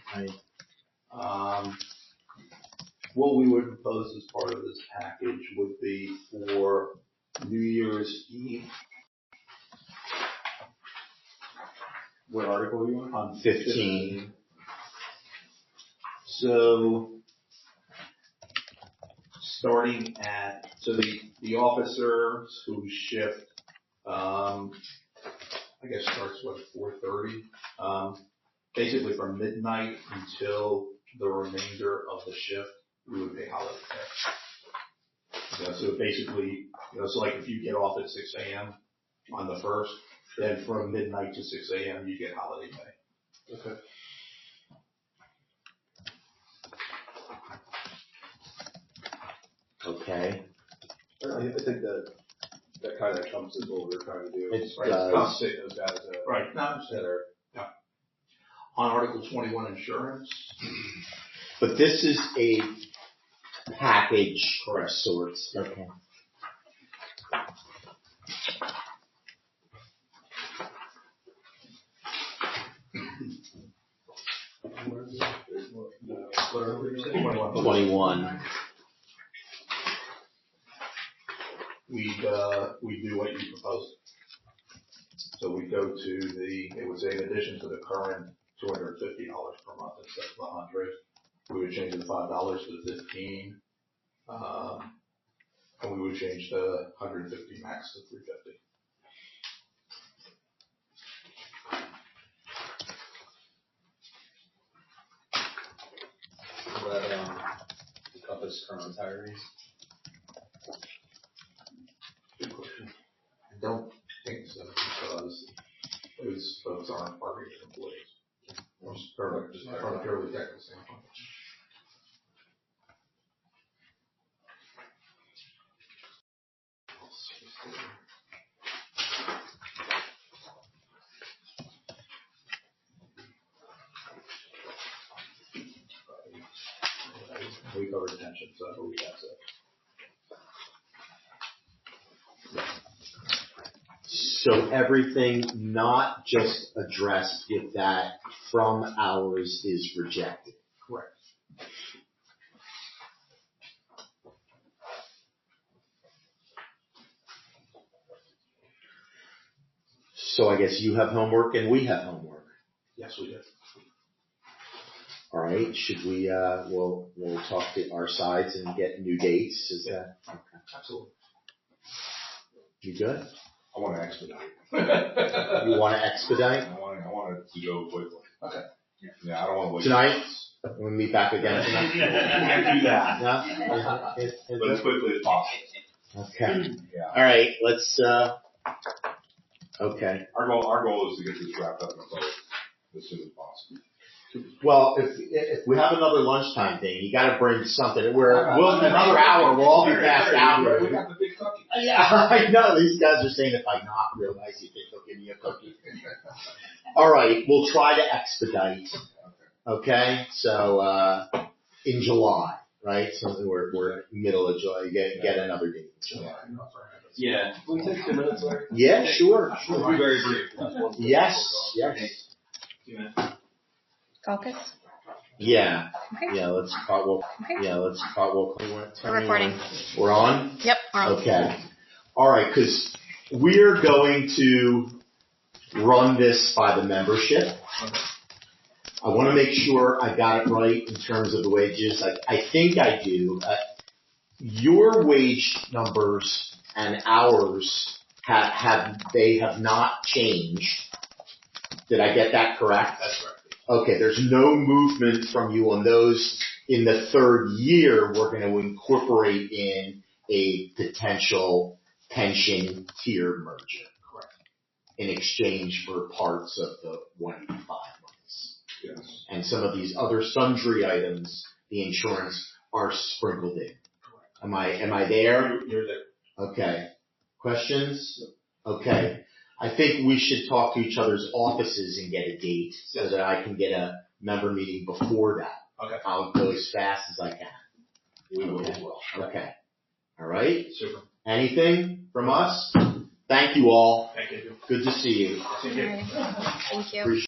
What we would propose as part of this package would be for New Year's Eve. What article are you on? On 15. So, starting at, the officers whose shift, I guess starts at 4:30. Basically from midnight until the remainder of the shift, we would pay holiday pay. So basically, so like if you get off at 6 a.m. on the 1st, then from midnight to 6 a.m. you get holiday pay. Okay. Okay. I think that kind of encompasses what we're trying to do. It Right, does. compensate those guys Right. No, that are. yeah. On Article 21, insurance. But this is a package of sorts. Okay. Whatever you say. 21. We do what you proposed. So we go to it would say in addition to the current $250 per month instead of $100, we would change the $5 to $15, and we would change the 150 max to 350. Will that encompass current retirees? Good question. I don't think so because those folks aren't part-time employees. Just from a purely technical standpoint. We cover retention, so I believe that's it. So everything not just addressed with that from hours is rejected. Correct. So I guess you have homework and we have homework. Yes, we do. All right. Should we, we'll talk to our sides and get new dates. Is that? Okay. Absolutely. You good? I want to expedite. You want to expedite? I want it to go quickly. Okay. Yeah, I don't want to wait. Tonight? We'll meet back again tonight? Can't do that. No? But as quickly as possible. Okay. Yeah. All right. Let's, okay. Our goal is to get this wrapped up in a vote as soon as possible. Well, if we have another lunchtime thing, you got to bring something. We'll another hour. We'll all be past hour. We got the big cookie. Yeah, I know. These guys are saying if I not realize you think they'll give me a cookie. All right, we'll try to expedite. Okay, so in July, right? So we're middle of July. Get another date in July. Yeah. Can we take 2 minutes, Larry? Yeah, sure. We'll be very brief. That's one thing. Yes. 2 minutes. Caucus? Yeah. Okay. Yeah. Let's call. Okay. Yeah. Let's call. We're recording. We're on. Yep, we're on. Okay. All right, because we're going to run this by the membership. I want to make sure I got it right in terms of the wages. I think I do. Your wage numbers and hours have not changed. Did I get that correct? That's correct. Okay, there's no movement from you on those. In the third year, we're going to incorporate in a potential pension tier merger. Correct. In exchange for parts of the 185 monies. Yes. And some of these other sundry items, the insurance, are sprinkled in. Correct. Am I there? You're there. Okay. Questions? Okay. I think we should talk to each other's offices and get a date so that I can get a member meeting before that. Okay. I'll go as fast as I can. We will as well. Okay. All right. Super. Anything from us? Thank you all. Thank you. Good to see you. Thank you. Thank you. Appreciate